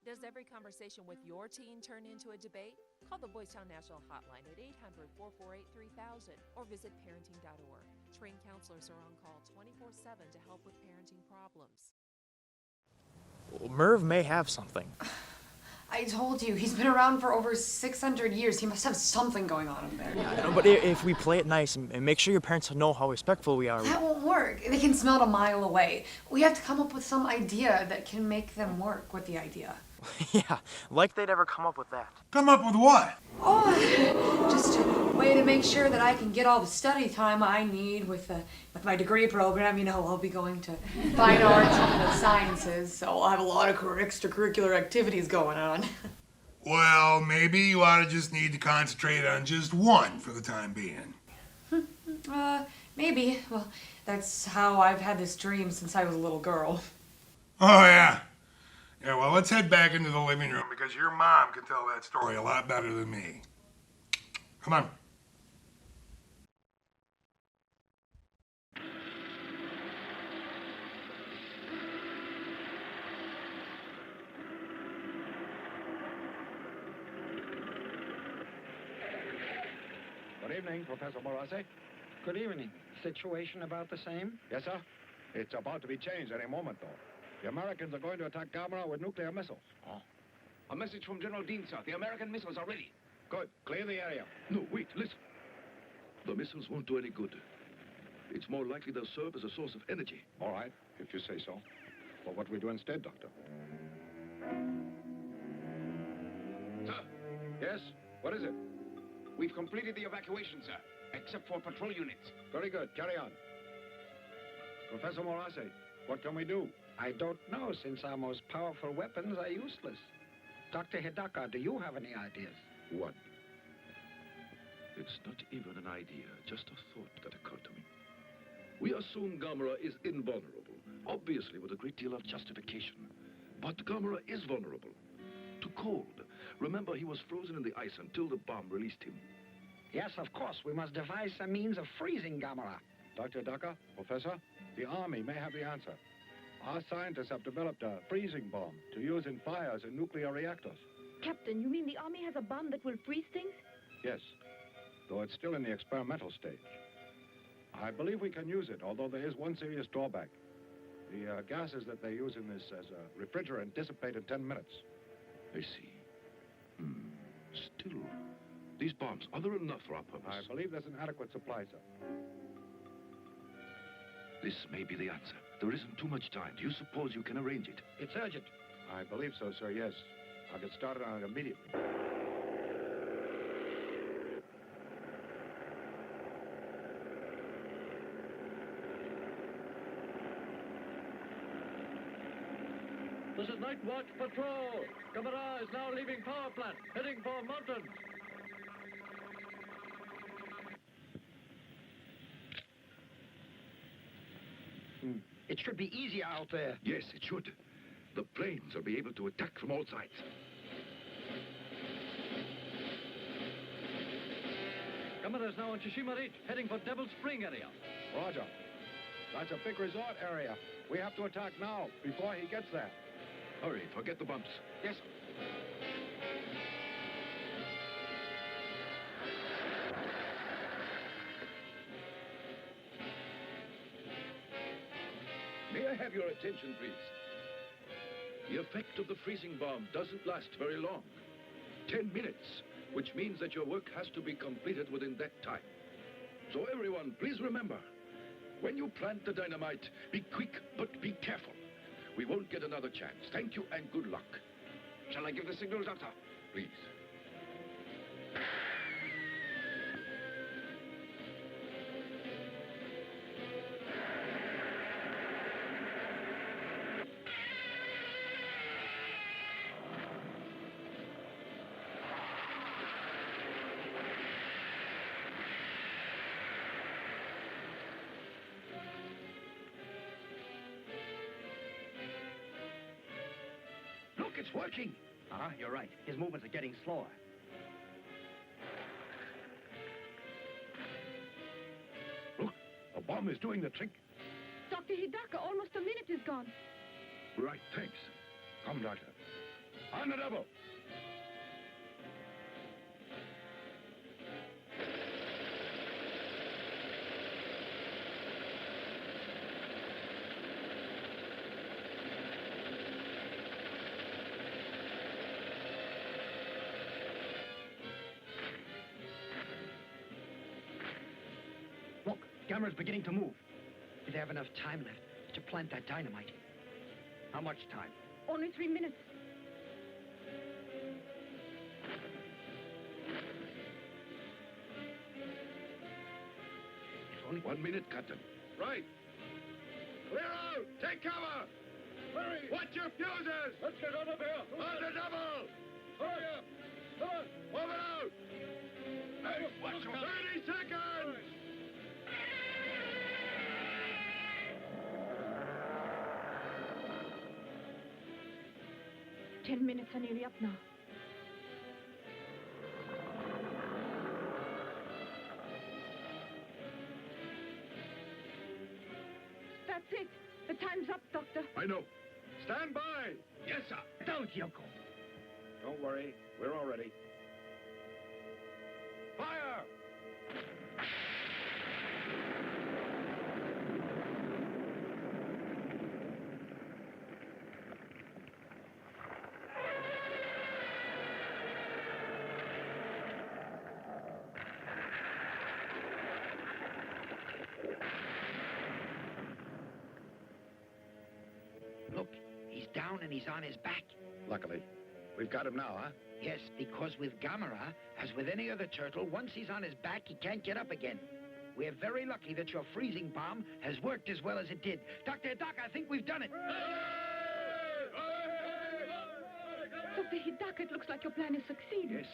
Speaker 1: Does every conversation with your teen turn into a debate? Call the Boys Town National Hotline at 800-448-3000 or visit parenting.org. Trained counselors are on call 24/7 to help with parenting problems.
Speaker 3: Well, Merv may have something.
Speaker 4: I told you, he's been around for over 600 years. He must have something going on in there.
Speaker 3: No, but if we play it nice and make sure your parents know how respectful we are.
Speaker 4: That won't work. They can smell it a mile away. We have to come up with some idea that can make them work with the idea.
Speaker 3: Yeah, like they'd ever come up with that.
Speaker 5: Come up with what?
Speaker 4: Oh, just a way to make sure that I can get all the study time I need with my degree program. You know, I'll be going to fine arts and the sciences, so I'll have a lot of extracurricular activities going on.
Speaker 5: Well, maybe you ought to just need to concentrate on just one for the time being.
Speaker 4: Maybe. Well, that's how I've had this dream since I was a little girl.
Speaker 5: Oh, yeah. Yeah, well, let's head back into the living room because your mom can tell that story a lot better than me. Come on.
Speaker 10: Good evening, Professor Morase. Good evening. Situation about the same?
Speaker 18: Yes, sir. It's about to be changed any moment, though. The Americans are going to attack Gammera with nuclear missiles.
Speaker 11: Oh. A message from General Dean, sir. The American missiles are ready.
Speaker 18: Good. Clear the area.
Speaker 14: No, wait, listen. The missiles won't do any good. It's more likely they'll serve as a source of energy.
Speaker 18: All right, if you say so. But what do we do instead, Doctor?
Speaker 11: Sir.
Speaker 18: Yes? What is it?
Speaker 11: We've completed the evacuation, sir, except for patrol units.
Speaker 18: Very good. Carry on. Professor Morase, what can we do?
Speaker 10: I don't know, since our most powerful weapons are useless. Dr. Hidaka, do you have any ideas?
Speaker 14: One. It's not even an idea, just a thought that occurred to me. We assume Gammera is invulnerable, obviously with a great deal of justification. But Gammera is vulnerable to cold. Remember, he was frozen in the ice until the bomb released him.
Speaker 10: Yes, of course. We must devise some means of freezing Gammera.
Speaker 18: Dr. Hidaka, Professor, the Army may have the answer. Our scientists have developed a freezing bomb to use in fires in nuclear reactors.
Speaker 9: Captain, you mean the Army has a bomb that will freeze things?
Speaker 18: Yes, though it's still in the experimental stage. I believe we can use it, although there is one serious drawback. The gases that they use in this as a refrigerant dissipate in 10 minutes.
Speaker 14: I see. Still, these bombs, are there enough for our purpose?
Speaker 18: I believe there's an adequate supply, sir.
Speaker 14: This may be the answer. There isn't too much time. Do you suppose you can arrange it?
Speaker 10: It's urgent.
Speaker 18: I believe so, sir, yes. I'll get started on it immediately.
Speaker 8: This is Night Watch Patrol. Gammera is now leaving power plant, heading for mountains.
Speaker 10: It should be easier out there.
Speaker 14: Yes, it should. The planes will be able to attack from all sides.
Speaker 8: Gammera is now on Tsushima Reach, heading for Devil Spring area.
Speaker 18: Roger. That's a big resort area. We have to attack now, before he gets there.
Speaker 14: Hurry, forget the bumps.
Speaker 11: Yes.
Speaker 14: May I have your attention, please? The effect of the freezing bomb doesn't last very long. 10 minutes, which means that your work has to be completed within that time. So everyone, please remember, when you plant the dynamite, be quick, but be careful. We won't get another chance. Thank you and good luck.
Speaker 11: Shall I give the signal, Doctor?
Speaker 14: Please. It's working.
Speaker 13: You're right. His movements are getting slower.
Speaker 14: Look, the bomb is doing the trick.
Speaker 9: Dr. Hidaka, almost a minute is gone.
Speaker 14: Right, thanks. Come, Doctor.
Speaker 21: On the double.
Speaker 10: Look, Gammera's beginning to move. Did they have enough time left to plant that dynamite?
Speaker 13: How much time?
Speaker 9: Only 3 minutes.
Speaker 21: Only 1 minute, Captain. Right. Clear out! Take cover! Hurry! Watch your fuses! Let's get out of here! On the double! Hurry up! Come on! Move it out! Hey, watch 30 seconds!
Speaker 9: Ten minutes are nearly up now. That's it. The time's up, Doctor.
Speaker 21: I know. Stand by! Yes, sir.
Speaker 10: Don't, Yoko.
Speaker 21: Don't worry. We're all ready. Fire!
Speaker 10: Look, he's down and he's on his back.
Speaker 18: Luckily. We've got him now, huh?
Speaker 10: Yes, because with Gammera, as with any other turtle, once he's on his back, he can't get up again. We're very lucky that your freezing bomb has worked as well as it did. Dr. Hidaka, I think we've done it.
Speaker 9: Dr. Hidaka, it looks like your plan has succeeded.
Speaker 21: Yes.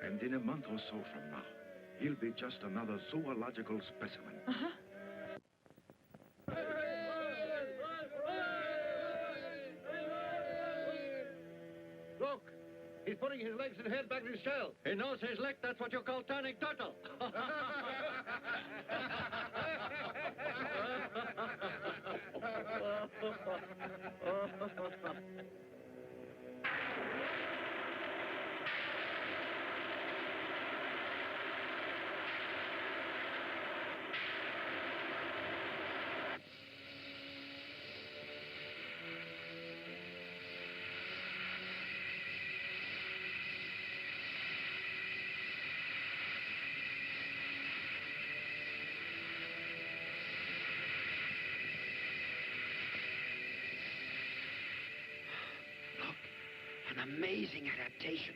Speaker 21: And in a month or so from now, he'll be just another zoological specimen.
Speaker 9: Uh-huh.
Speaker 21: Look! He's putting his legs and head back in his shell.
Speaker 10: He knows his leg. That's what you call turning turtle. An amazing adaptation.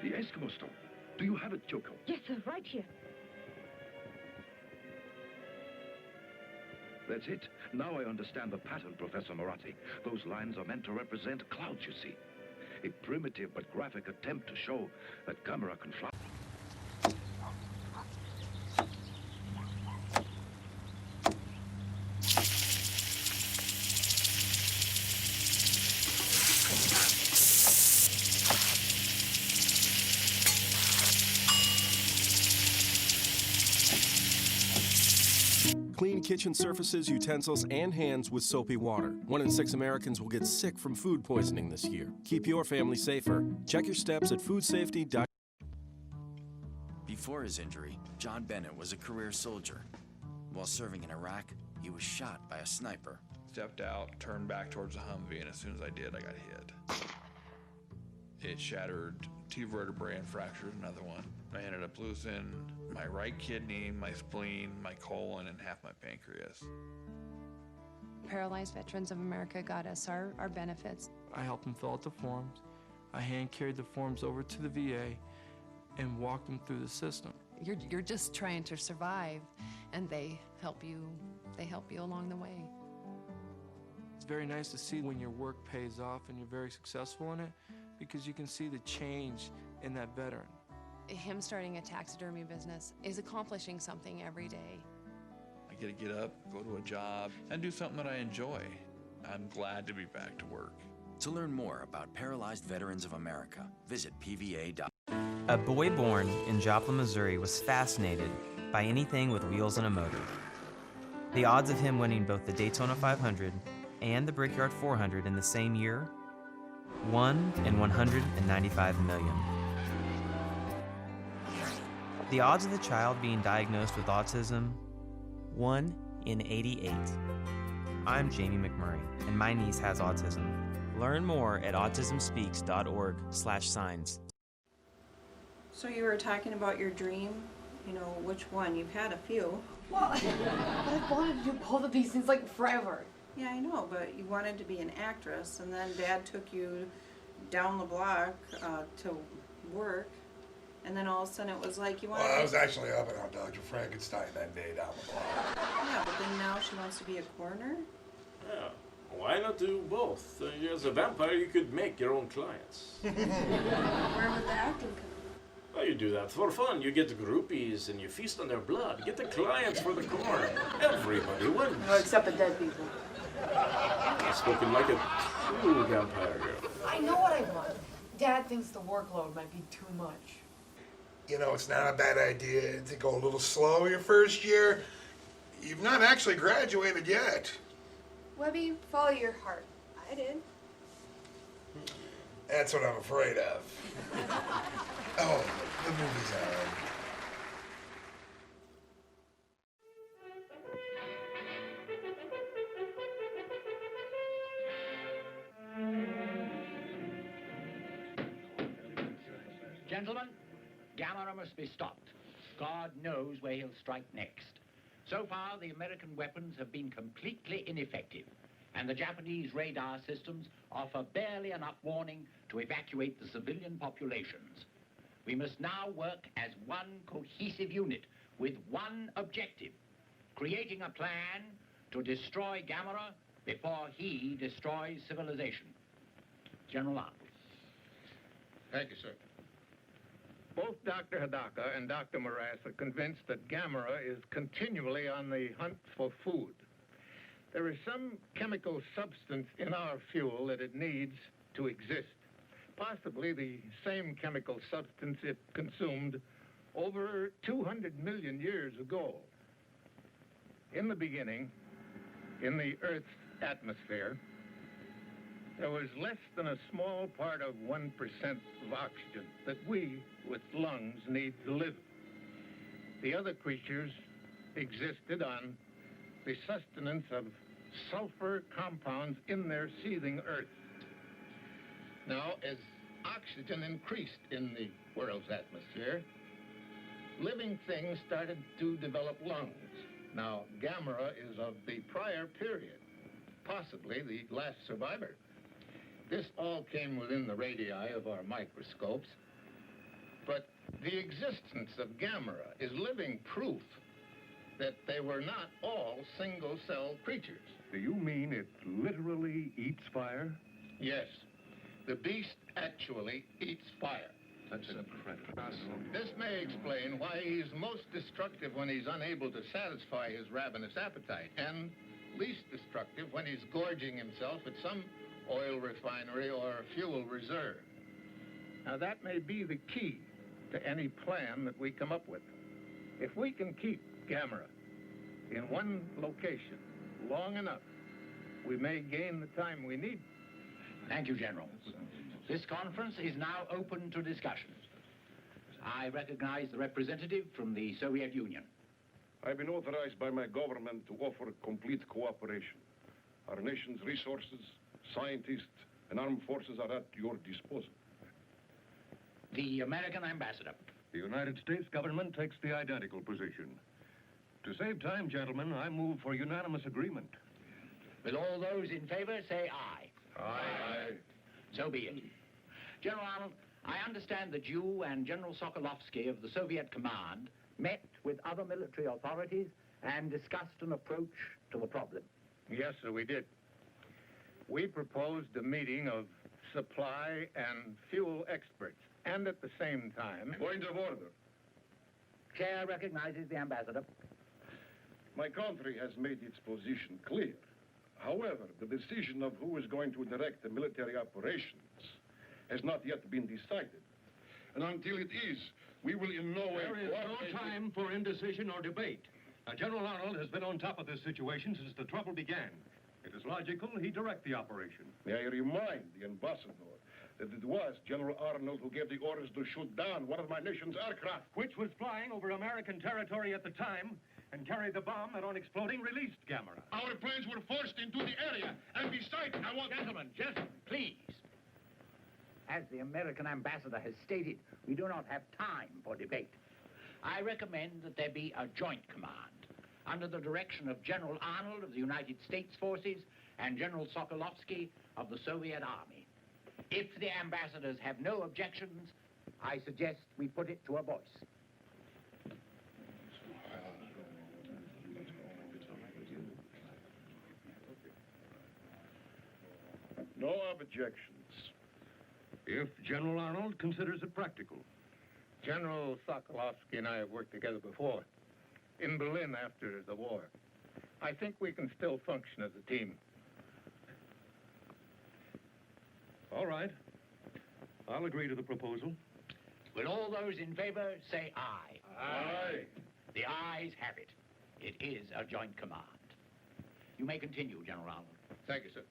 Speaker 21: The Eskimo stone. Do you have it, Yoko?
Speaker 9: Yes, sir, right here.
Speaker 21: That's it. Now I understand the pattern, Professor Moratti. Those lines are meant to represent clouds, you see. A primitive but graphic attempt to show that Gammera can fly.
Speaker 7: Clean kitchen surfaces, utensils, and hands with soapy water. 1 in 6 Americans will get sick from food poisoning this year. Keep your family safer. Check your steps at foodsafety.com.
Speaker 12: Before his injury, John Bennett was a career soldier. While serving in Iraq, he was shot by a sniper.
Speaker 19: Stepped out, turned back towards the Humvee, and as soon as I did, I got hit. It shattered 2 vertebrae and fractured another one. I ended up losing my right kidney, my spleen, my colon, and half my pancreas.
Speaker 24: Paralyzed Veterans of America got us our benefits.
Speaker 25: I helped them fill out the forms. I hand carried the forms over to the VA and walked them through the system.
Speaker 24: You're just trying to survive, and they help you along the way.
Speaker 25: It's very nice to see when your work pays off and you're very successful in it, because you can see the change in that veteran.
Speaker 24: Him starting a taxidermy business is accomplishing something every day.
Speaker 19: I get to get up, go to a job, and do something that I enjoy. I'm glad to be back to work.
Speaker 12: To learn more about Paralyzed Veterans of America, visit pva.org.
Speaker 2: A boy born in Joplin, Missouri was fascinated by anything with wheels and a motor. The odds of him winning both the Daytona 500 and the Brickyard 400 in the same year? 1 in 195 million. The odds of the child being diagnosed with autism? 1 in 88. I'm Jamie McMurray, and my niece has autism. Learn more at autismspeaks.org/signs.
Speaker 15: So you were talking about your dream, you know, which one? You've had a few.
Speaker 4: Well, I've wanted to do both of these things like forever.
Speaker 15: Yeah, I know, but you wanted to be an actress, and then Dad took you down the block to work, and then all of a sudden it was like you wanted
Speaker 5: Well, I was actually helping out Dr. Frankenstein that day down the block.
Speaker 15: Yeah, but then now she wants to be a coroner?
Speaker 6: Yeah. Why not do both? As a vampire, you could make your own clients.
Speaker 15: Where would the acting come in?
Speaker 6: Well, you do that for fun. You get the groupies and you feast on their blood. Get the clients for the corn. Everybody wins.
Speaker 4: No, except the dead people.
Speaker 6: You've spoken like a true vampire girl.
Speaker 4: I know what I want. Dad thinks the workload might be too much.
Speaker 5: You know, it's not a bad idea to go a little slow your first year. You've not actually graduated yet.
Speaker 9: Webby, follow your heart. I did.
Speaker 5: That's what I'm afraid of. Oh, the movie's on.
Speaker 20: Gentlemen, Gammera must be stopped. God knows where he'll strike next. So far, the American weapons have been completely ineffective, and the Japanese radar systems offer barely enough warning to evacuate the civilian populations. We must now work as one cohesive unit with one objective, creating a plan to destroy Gammera before he destroys civilization. General Arnold.
Speaker 18: Thank you, sir. Both Dr. Hidaka and Dr. Morass are convinced that Gammera is continually on the hunt for food. There is some chemical substance in our fuel that it needs to exist. Possibly the same chemical substance it consumed over 200 million years ago. In the beginning, in the Earth's atmosphere, there was less than a small part of 1% of oxygen that we, with lungs, need to live. The other creatures existed on the sustenance of sulfur compounds in their seething earth. Now, as oxygen increased in the world's atmosphere, living things started to develop lungs. Now, Gammera is of the prior period, possibly the last survivor. This all came within the radii of our microscopes, but the existence of Gammera is living proof that they were not all single-cell creatures.
Speaker 21: Do you mean it literally eats fire?
Speaker 18: Yes, the beast actually eats fire.
Speaker 21: That's incredible.
Speaker 18: This may explain why he's most destructive when he's unable to satisfy his ravenous appetite, and least destructive when he's gorging himself at some oil refinery or fuel reserve. Now, that may be the key to any plan that we come up with. If we can keep Gammera in one location long enough, we may gain the time we need.
Speaker 20: Thank you, General. This conference is now open to discussion. I recognize the representative from the Soviet Union.
Speaker 14: I've been authorized by my government to offer complete cooperation. Our nation's resources, scientists, and armed forces are at your disposal.
Speaker 20: The American ambassador.
Speaker 21: The United States government takes the identical position. To save time, gentlemen, I move for unanimous agreement.
Speaker 20: Will all those in favor say aye?
Speaker 21: Aye.
Speaker 20: So be it. General Arnold, I understand that you and General Sokolovsky of the Soviet Command met with other military authorities and discussed an approach to the problem.
Speaker 18: Yes, sir, we did.
Speaker 21: We proposed a meeting of supply and fuel experts, and at the same time...
Speaker 14: Point of order.
Speaker 20: Chair recognizes the ambassador.
Speaker 14: My country has made its position clear. However, the decision of who is going to direct the military operations has not yet been decided. And until it is, we will in no way...
Speaker 21: There is no time for indecision or debate. General Arnold has been on top of this situation since the trouble began. It is logical he direct the operation.
Speaker 14: May I remind the ambassador that it was General Arnold who gave the orders to shoot down one of my nation's aircraft.
Speaker 21: Which was flying over American territory at the time and carried the bomb that on exploding released Gammera.
Speaker 14: Our planes were forced into the area, and besides, I want...
Speaker 20: Gentlemen, please. As the American ambassador has stated, we do not have time for debate. I recommend that there be a joint command under the direction of General Arnold of the United States Forces and General Sokolovsky of the Soviet Army. If the ambassadors have no objections, I suggest we put it to a voice.
Speaker 14: No objections.
Speaker 21: If General Arnold considers it practical. General Sokolovsky and I have worked together before, in Berlin after the war. I think we can still function as a team. All right. I'll agree to the proposal.
Speaker 20: Will all those in favor say aye?
Speaker 14: Aye.
Speaker 20: The ayes have it. It is a joint command. You may continue, General Arnold.
Speaker 21: Thank you, sir.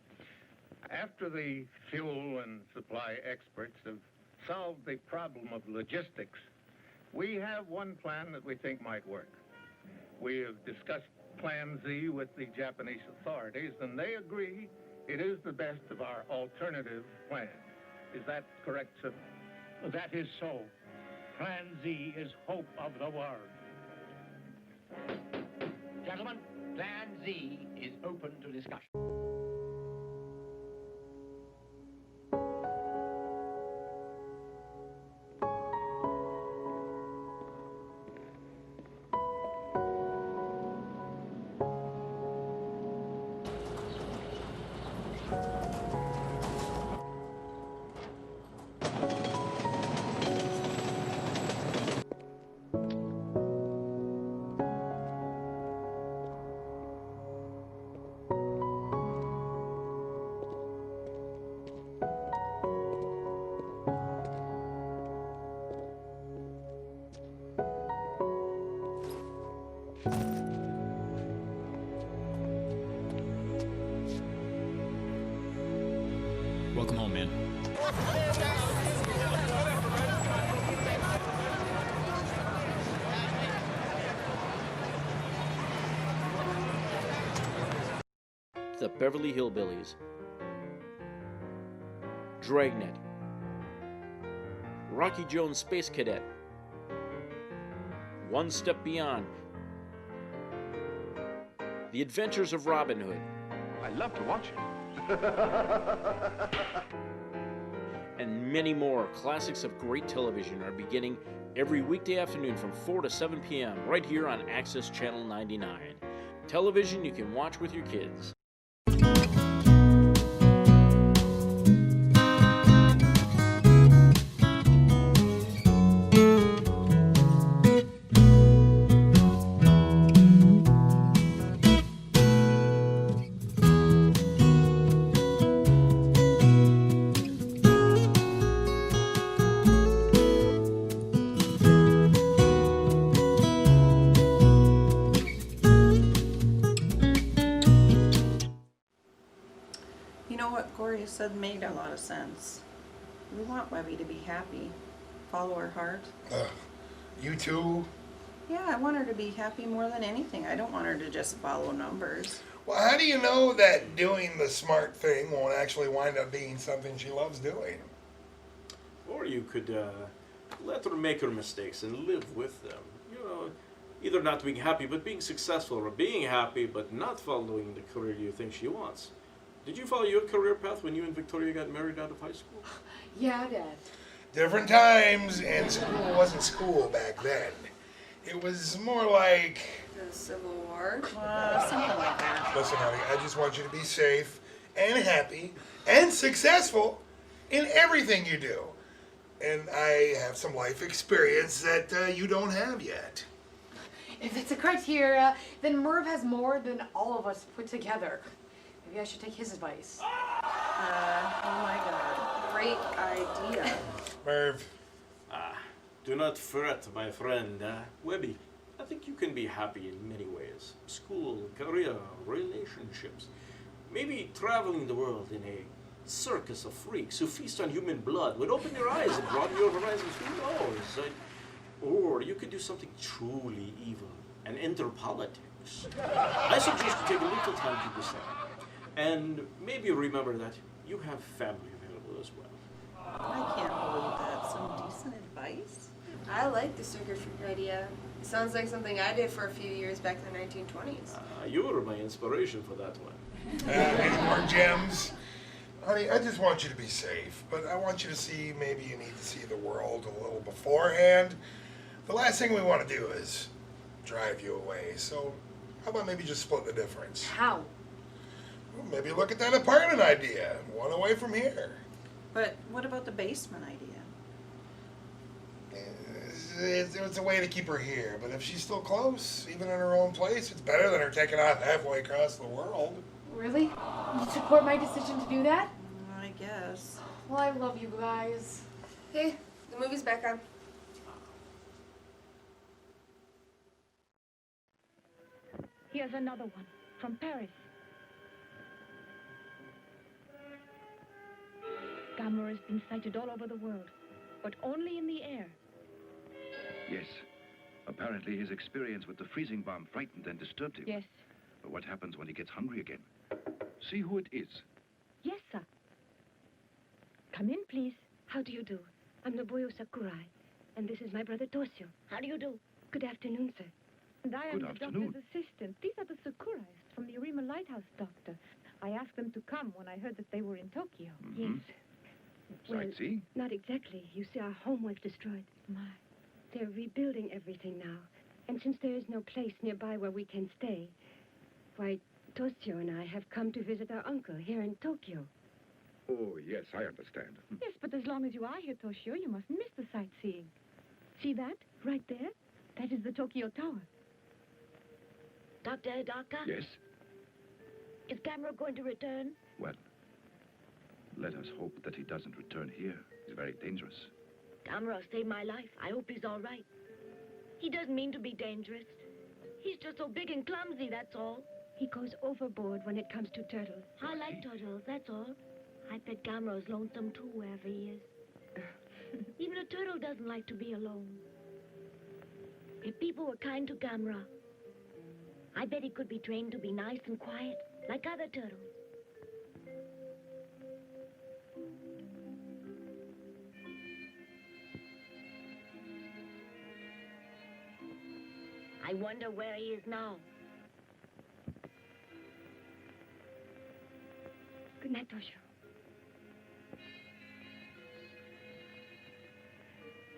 Speaker 21: After the fuel and supply experts have solved the problem of logistics, we have one plan that we think might work. We have discussed Plan Z with the Japanese authorities, and they agree it is the best of our alternative plans. Is that correct, sir?
Speaker 20: That is so. Plan Z is hope of the world. Gentlemen, Plan Z is open to discussion.
Speaker 1: Welcome home, man.
Speaker 6: The Beverly Hillbillies, Dragnet, Rocky Jones Space Cadet, One Step Beyond, The Adventures of Robin Hood.
Speaker 21: I love to watch it.
Speaker 6: And many more classics of great television are beginning every weekday afternoon from 4 to 7 p.m. right here on Access Channel 99. Television you can watch with your kids.
Speaker 15: You said made a lot of sense. We want Webby to be happy. Follow her heart.
Speaker 5: You too?
Speaker 15: Yeah, I want her to be happy more than anything. I don't want her to just follow numbers.
Speaker 5: Well, how do you know that doing the smart thing won't actually wind up being something she loves doing?
Speaker 6: Or you could let her make her mistakes and live with them. You know, either not being happy but being successful, or being happy but not following the career you think she wants. Did you follow your career path when you and Victoria got married out of high school?
Speaker 4: Yeah, Dad.
Speaker 5: Different times, and school wasn't school back then. It was more like...
Speaker 15: The Civil War? Something like that.
Speaker 5: Listen, honey, I just want you to be safe and happy and successful in everything you do. And I have some life experience that you don't have yet.
Speaker 4: If it's a criteria, then Merv has more than all of us put together. Maybe I should take his advice.
Speaker 15: Oh my God, great idea.
Speaker 5: Merv.
Speaker 6: Do not fret, my friend. Webby, I think you can be happy in many ways. School, career, relationships. Maybe traveling the world in a circus of freaks who feast on human blood would open your eyes and broaden your horizons. Who knows? Or you could do something truly evil and enter politics. I suggest you take a little time to decide. And maybe remember that you have family available as well.
Speaker 15: I can't believe that. Some decent advice?
Speaker 1: I like the circuit freak idea. It sounds like something I did for a few years back in the 1920s.
Speaker 6: You were my inspiration for that one.
Speaker 5: Any more gems? Honey, I just want you to be safe, but I want you to see, maybe you need to see the world a little beforehand. The last thing we want to do is drive you away, so how about maybe just split the difference?
Speaker 4: How?
Speaker 5: Well, maybe look at that apartment idea, one away from here.
Speaker 15: But what about the basement idea?
Speaker 5: It's a way to keep her here, but if she's still close, even in her own place, it's better than her taking off halfway across the world.
Speaker 4: Really? You support my decision to do that?
Speaker 15: I guess.
Speaker 4: Well, I love you guys.
Speaker 1: Hey, the movie's back on.
Speaker 9: Here's another one from Paris. Gammera has been sighted all over the world, but only in the air.
Speaker 14: Yes. Apparently his experience with the freezing bomb frightened and disturbed him.
Speaker 9: Yes.
Speaker 14: But what happens when he gets hungry again? See who it is.
Speaker 9: Yes, sir. Come in, please.
Speaker 16: How do you do? I'm Nobuyo Sakurai, and this is my brother Toshio. How do you do? Good afternoon, sir.
Speaker 9: And I am
Speaker 14: Good
Speaker 9: the
Speaker 14: afternoon.
Speaker 9: doctor's assistant. These are the Sakurais from the Arima Lighthouse, doctor. I asked them to come when I heard that they were in Tokyo.
Speaker 16: Yes. Well,
Speaker 14: Sightseeing?
Speaker 16: not exactly. You see, our home was destroyed.
Speaker 9: My.
Speaker 16: They're rebuilding everything now. And since there is no place nearby where we can stay, why, Toshio and I have come to visit our uncle here in Tokyo.
Speaker 14: Oh, yes, I understand.
Speaker 9: Yes, but as long as you are here, Toshio, you mustn't miss the sightseeing. See that? Right there? That is the Tokyo Tower.
Speaker 16: Dr. Hidaka?
Speaker 14: Yes?
Speaker 16: Is Gammera going to return?
Speaker 14: Well, let us hope that he doesn't return here. It's very dangerous.
Speaker 16: Gammera saved my life. I hope he's all right. He doesn't mean to be dangerous. He's just so big and clumsy, that's all. He goes overboard when it comes to turtles. I like turtles, that's all. I bet Gammera's lonesome too, wherever he is. Even a turtle doesn't like to be alone. If people were kind to Gammera, I bet he could be trained to be nice and quiet, like other turtles. I wonder where he is now. Good night, Toshio.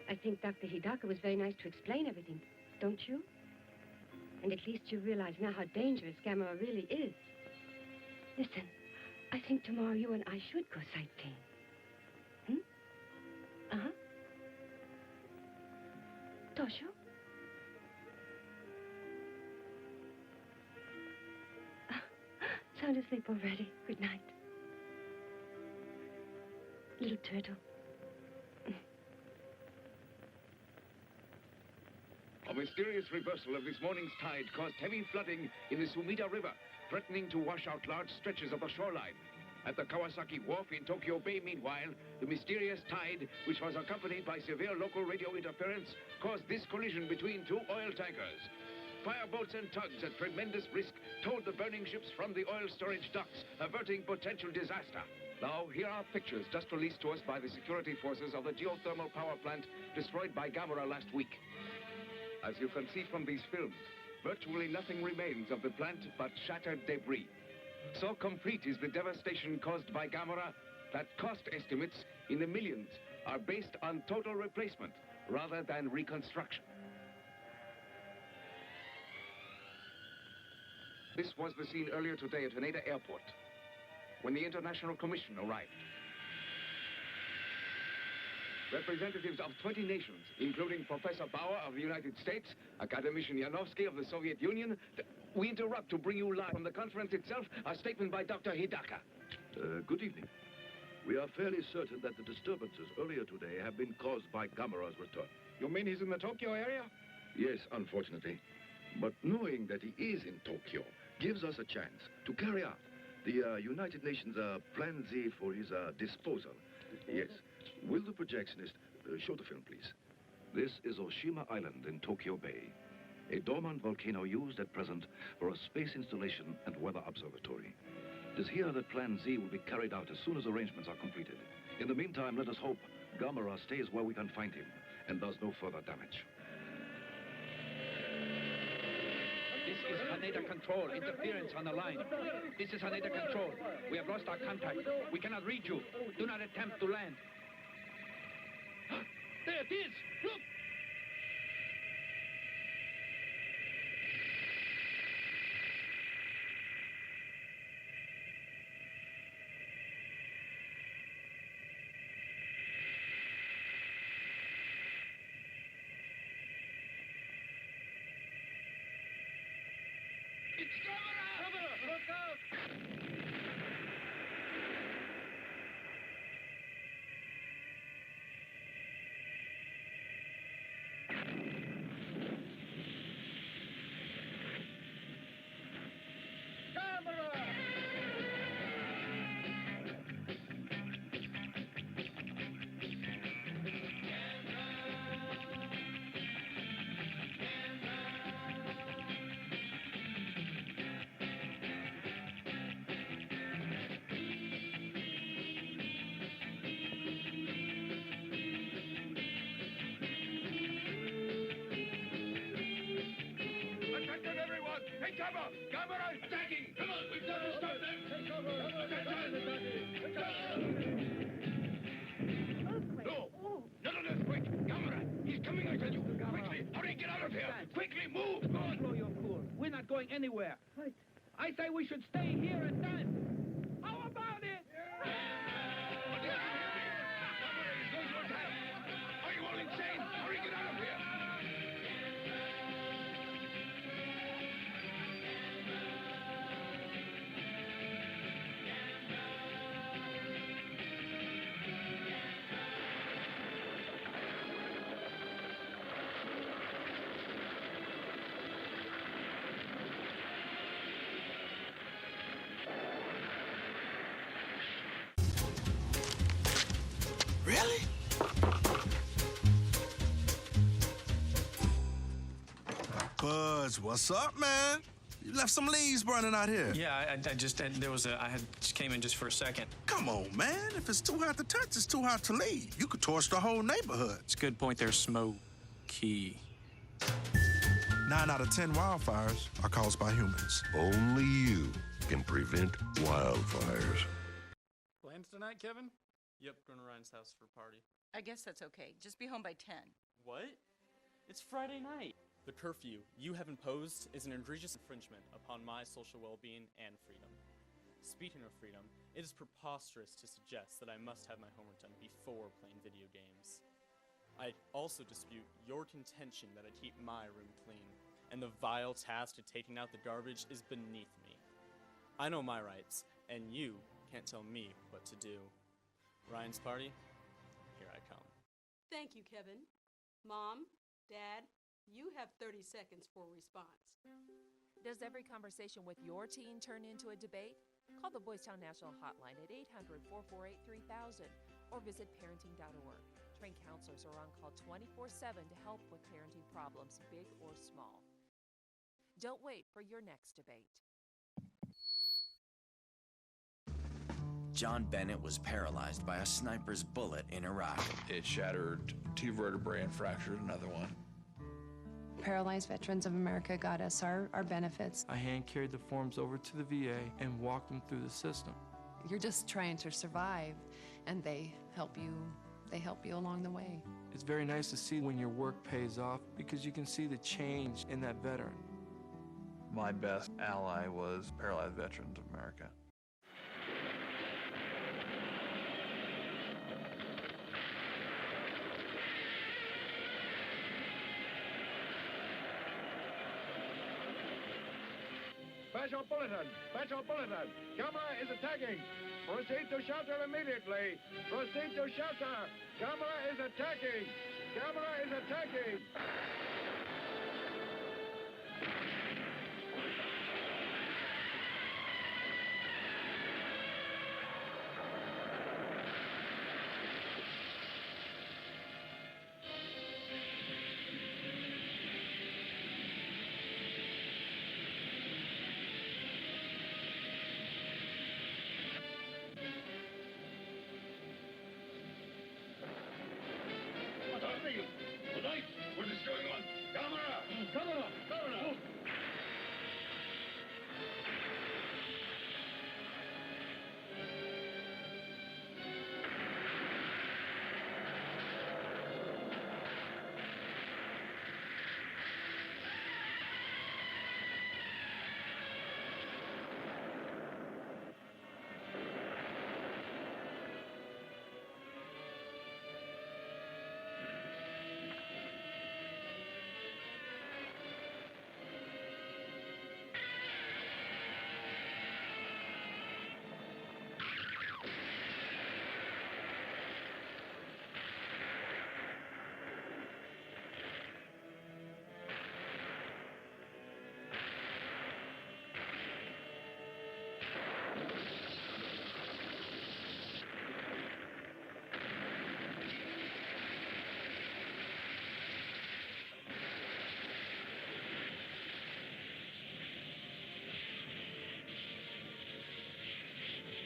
Speaker 16: I think Dr. Hidaka was very nice to explain everything, don't you? And at least you realize now how dangerous Gammera really is. Listen, I think tomorrow you and I should go sightseeing. Uh-huh. Toshio? Sound asleep already. Good night. Little turtle.
Speaker 11: A mysterious reversal of this morning's tide caused heavy flooding in the Sumida River, threatening to wash out large stretches of the shoreline. At the Kawasaki Wharf in Tokyo Bay, meanwhile, the mysterious tide, which was accompanied by severe local radio interference, caused this collision between two oil tankers. Fireboats and tugs at tremendous risk towed the burning ships from the oil storage docks, averting potential disaster. Now, here are pictures just released to us by the security forces of the geothermal power plant destroyed by Gammera last week. As you can see from these films, virtually nothing remains of the plant but shattered debris. So complete is the devastation caused by Gammera that cost estimates in the millions are based on total replacement rather than reconstruction. This was the scene earlier today at Haneda Airport. when the International Commission arrived. Representatives of 20 nations, including Professor Bauer of the United States, Academician Yanovsky of the Soviet Union. We interrupt to bring you live from the conference itself a statement by Dr. Hidaka.
Speaker 14: Good evening. We are fairly certain that the disturbances earlier today have been caused by Gammera's return.
Speaker 10: You mean he's in the Tokyo area?
Speaker 14: Yes, unfortunately. But knowing that he is in Tokyo gives us a chance to carry out the United Nations Plan Z for his disposal. Yes. Will the projectionist show the film, please? This is Oshima Island in Tokyo Bay, a dormant volcano used at present for a space installation and weather observatory. It is here that Plan Z will be carried out as soon as arrangements are completed. In the meantime, let us hope Gammera stays where we can find him and does no further damage.
Speaker 10: This is Haneda Control. Interference on the line. This is Haneda Control. We have lost our contact. We cannot reach you. Do not attempt to land. There it is! Look! It's Gammera! Look out! Attention, everyone! Take cover! Gammera is attacking! Come on, we've got to stop them! Take cover! No! None of this quick! Gammera! He's coming, I tell you! Quickly! Hurry, get out of here! Quickly, move! Don't blow your cool. We're not going anywhere. I say we should stay here and dance. How about it?
Speaker 14: Are you all insane? Hurry, get out of here!
Speaker 5: Really? Buzz, what's up, man? You left some leaves burning out here.
Speaker 25: Yeah, I just just came in just for a second.
Speaker 5: Come on, man. If it's too hot to touch, it's too hot to leave. You could torch the whole neighborhood.
Speaker 25: It's a good point there, Smokey.
Speaker 5: 9 out of 10 wildfires are caused by humans.
Speaker 3: Only you can prevent wildfires.
Speaker 25: Plans tonight, Kevin? Yep, going to Ryan's house for a party.
Speaker 8: I guess that's okay. Just be home by 10.
Speaker 25: What? It's Friday night. The curfew you have imposed is an egregious infringement upon my social well-being and freedom. Speaking of freedom, it is preposterous to suggest that I must have my homework done before playing video games. I also dispute your contention that I keep my room clean, and the vile task of taking out the garbage is beneath me. I know my rights, and you can't tell me what to do. Ryan's party, here I come.
Speaker 17: Thank you, Kevin. Mom, Dad, you have 30 seconds for a response.
Speaker 22: Does every conversation with your teen turn into a debate? Call the Boys Town National Hotline at 800-448-3000 or visit parenting.org. Trained counselors are on call 24/7 to help with parenting problems, big or small. Don't wait for your next debate.
Speaker 12: John Bennett was paralyzed by a sniper's bullet in Iraq.
Speaker 19: It shattered 2 vertebrae and fractured another one.
Speaker 24: Paralyzed Veterans of America got us our benefits.
Speaker 25: I hand-carried the forms over to the VA and walked them through the system.
Speaker 24: You're just trying to survive, and they help you along the way.
Speaker 25: It's very nice to see when your work pays off because you can see the change in that veteran.
Speaker 19: My best ally was Paralyzed Veterans of America.
Speaker 21: Special bulletin! Special bulletin! Gammera is attacking! Proceed to shelter immediately! Proceed to shelter! Gammera is attacking! Gammera is attacking!
Speaker 10: What is going on? Gammera! Gammera! Gammera!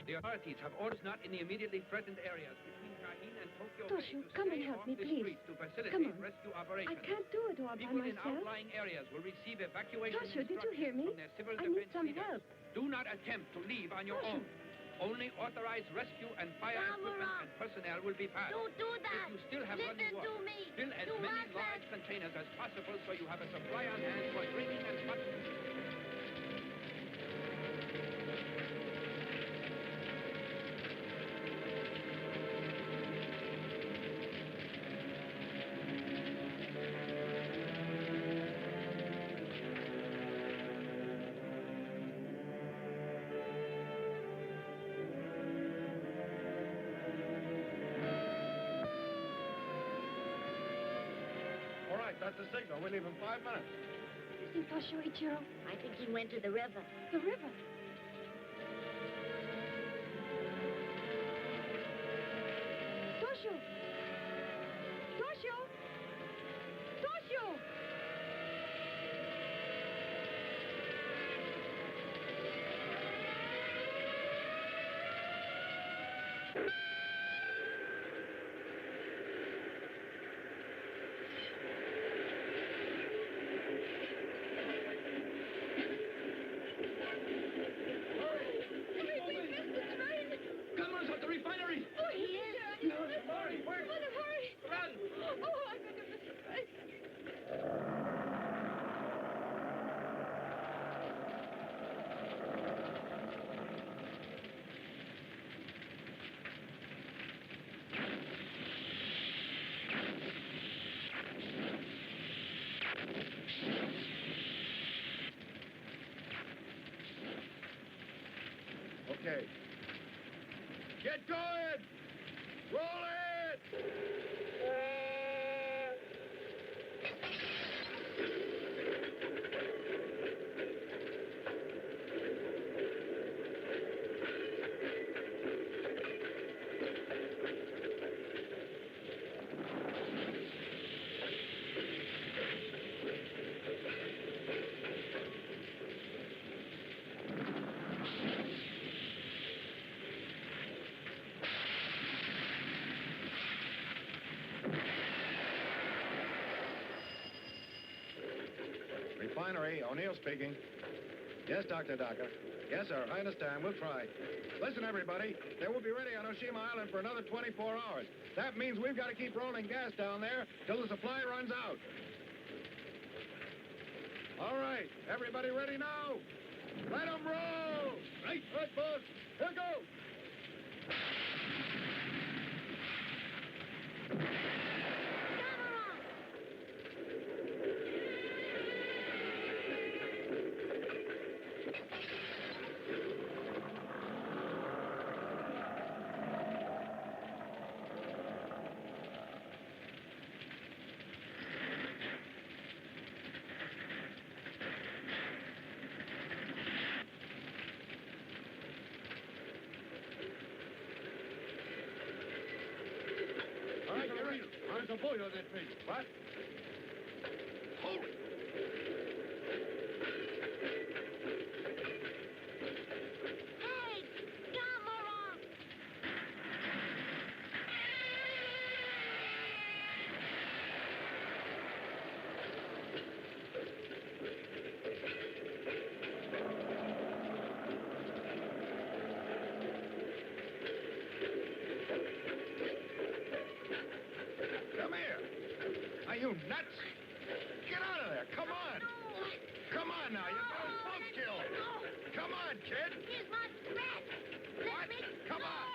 Speaker 11: The authorities have orders not in the immediately threatened areas between Shaheen and Tokyo Bay
Speaker 9: Toshio,
Speaker 11: to
Speaker 9: come and
Speaker 11: stay
Speaker 9: help
Speaker 11: off
Speaker 9: me,
Speaker 11: the
Speaker 9: please.
Speaker 11: street to facilitate
Speaker 9: Come on.
Speaker 11: rescue
Speaker 9: I
Speaker 11: operations.
Speaker 9: can't do it all by
Speaker 11: People in
Speaker 9: myself.
Speaker 11: outlying areas will receive evacuation
Speaker 9: Toshio, did you hear
Speaker 11: instructions
Speaker 9: me?
Speaker 11: from their civil
Speaker 9: I need
Speaker 11: defense
Speaker 9: some
Speaker 11: leaders.
Speaker 9: help.
Speaker 11: Do not attempt to leave on your
Speaker 9: Toshio.
Speaker 11: own. Only authorized rescue and fire equipment and personnel will be passed.
Speaker 16: Don't do that.
Speaker 11: If you still have running
Speaker 16: Listen
Speaker 11: water,
Speaker 16: to me.
Speaker 11: fill as
Speaker 16: You
Speaker 11: many
Speaker 16: mustn't.
Speaker 11: large containers as possible so you have a supply on hand for drinking and smutting.
Speaker 21: All right, that's the signal. We leave in 5 minutes.
Speaker 9: You see Toshio, Ichiro?
Speaker 16: I think he went to the river.
Speaker 9: The river. Toshio! Toshio! Toshio!
Speaker 10: Gammera's at the refinery!
Speaker 9: Oh, he is.
Speaker 10: Hurry, quick!
Speaker 9: Mother, hurry!
Speaker 10: Run!
Speaker 9: Oh, I'm going to miss the train.
Speaker 21: Okay. Get going! Roll it! Refinery, O'Neill speaking. Yes, Dr. Daka. Yes, sir, I understand. We'll try. Listen, everybody. They will be ready on Oshima Island for another 24 hours. That means we've got to keep rolling gas down there till the supply runs out. All right, everybody ready now? Let them roll! Right, boss. Here goes. There's a boy on that bridge. What?
Speaker 14: Hold it!
Speaker 16: Hey, Gammera!
Speaker 21: Come here. Are you nuts? Get out of there. Come on. Come on now. You're going to both kill. Come on, kid.
Speaker 16: He's my friend.
Speaker 21: What? Come on.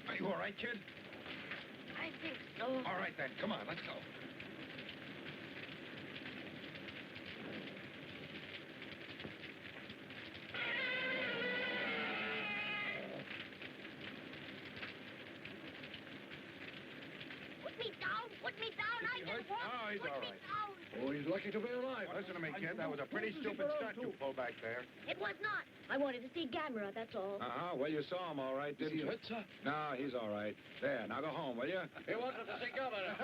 Speaker 21: Are you all right, kid?
Speaker 16: I think so.
Speaker 21: All right, then. Come on. Let's go.
Speaker 16: Put me down. Put me down. I can walk.
Speaker 21: Oh, he's
Speaker 16: Put
Speaker 21: all
Speaker 16: me
Speaker 21: right.
Speaker 16: down.
Speaker 21: Oh, he's lucky to be alive. Listen to me, kid. That was a pretty stupid stunt you pulled back there.
Speaker 16: It was not. I wanted to see Gammera, that's all.
Speaker 21: Uh-huh. Well, you saw him all right, didn't you?
Speaker 14: hurt, sir?
Speaker 21: No, he's all right. There, now go home, will you?
Speaker 14: He wanted to see Governor.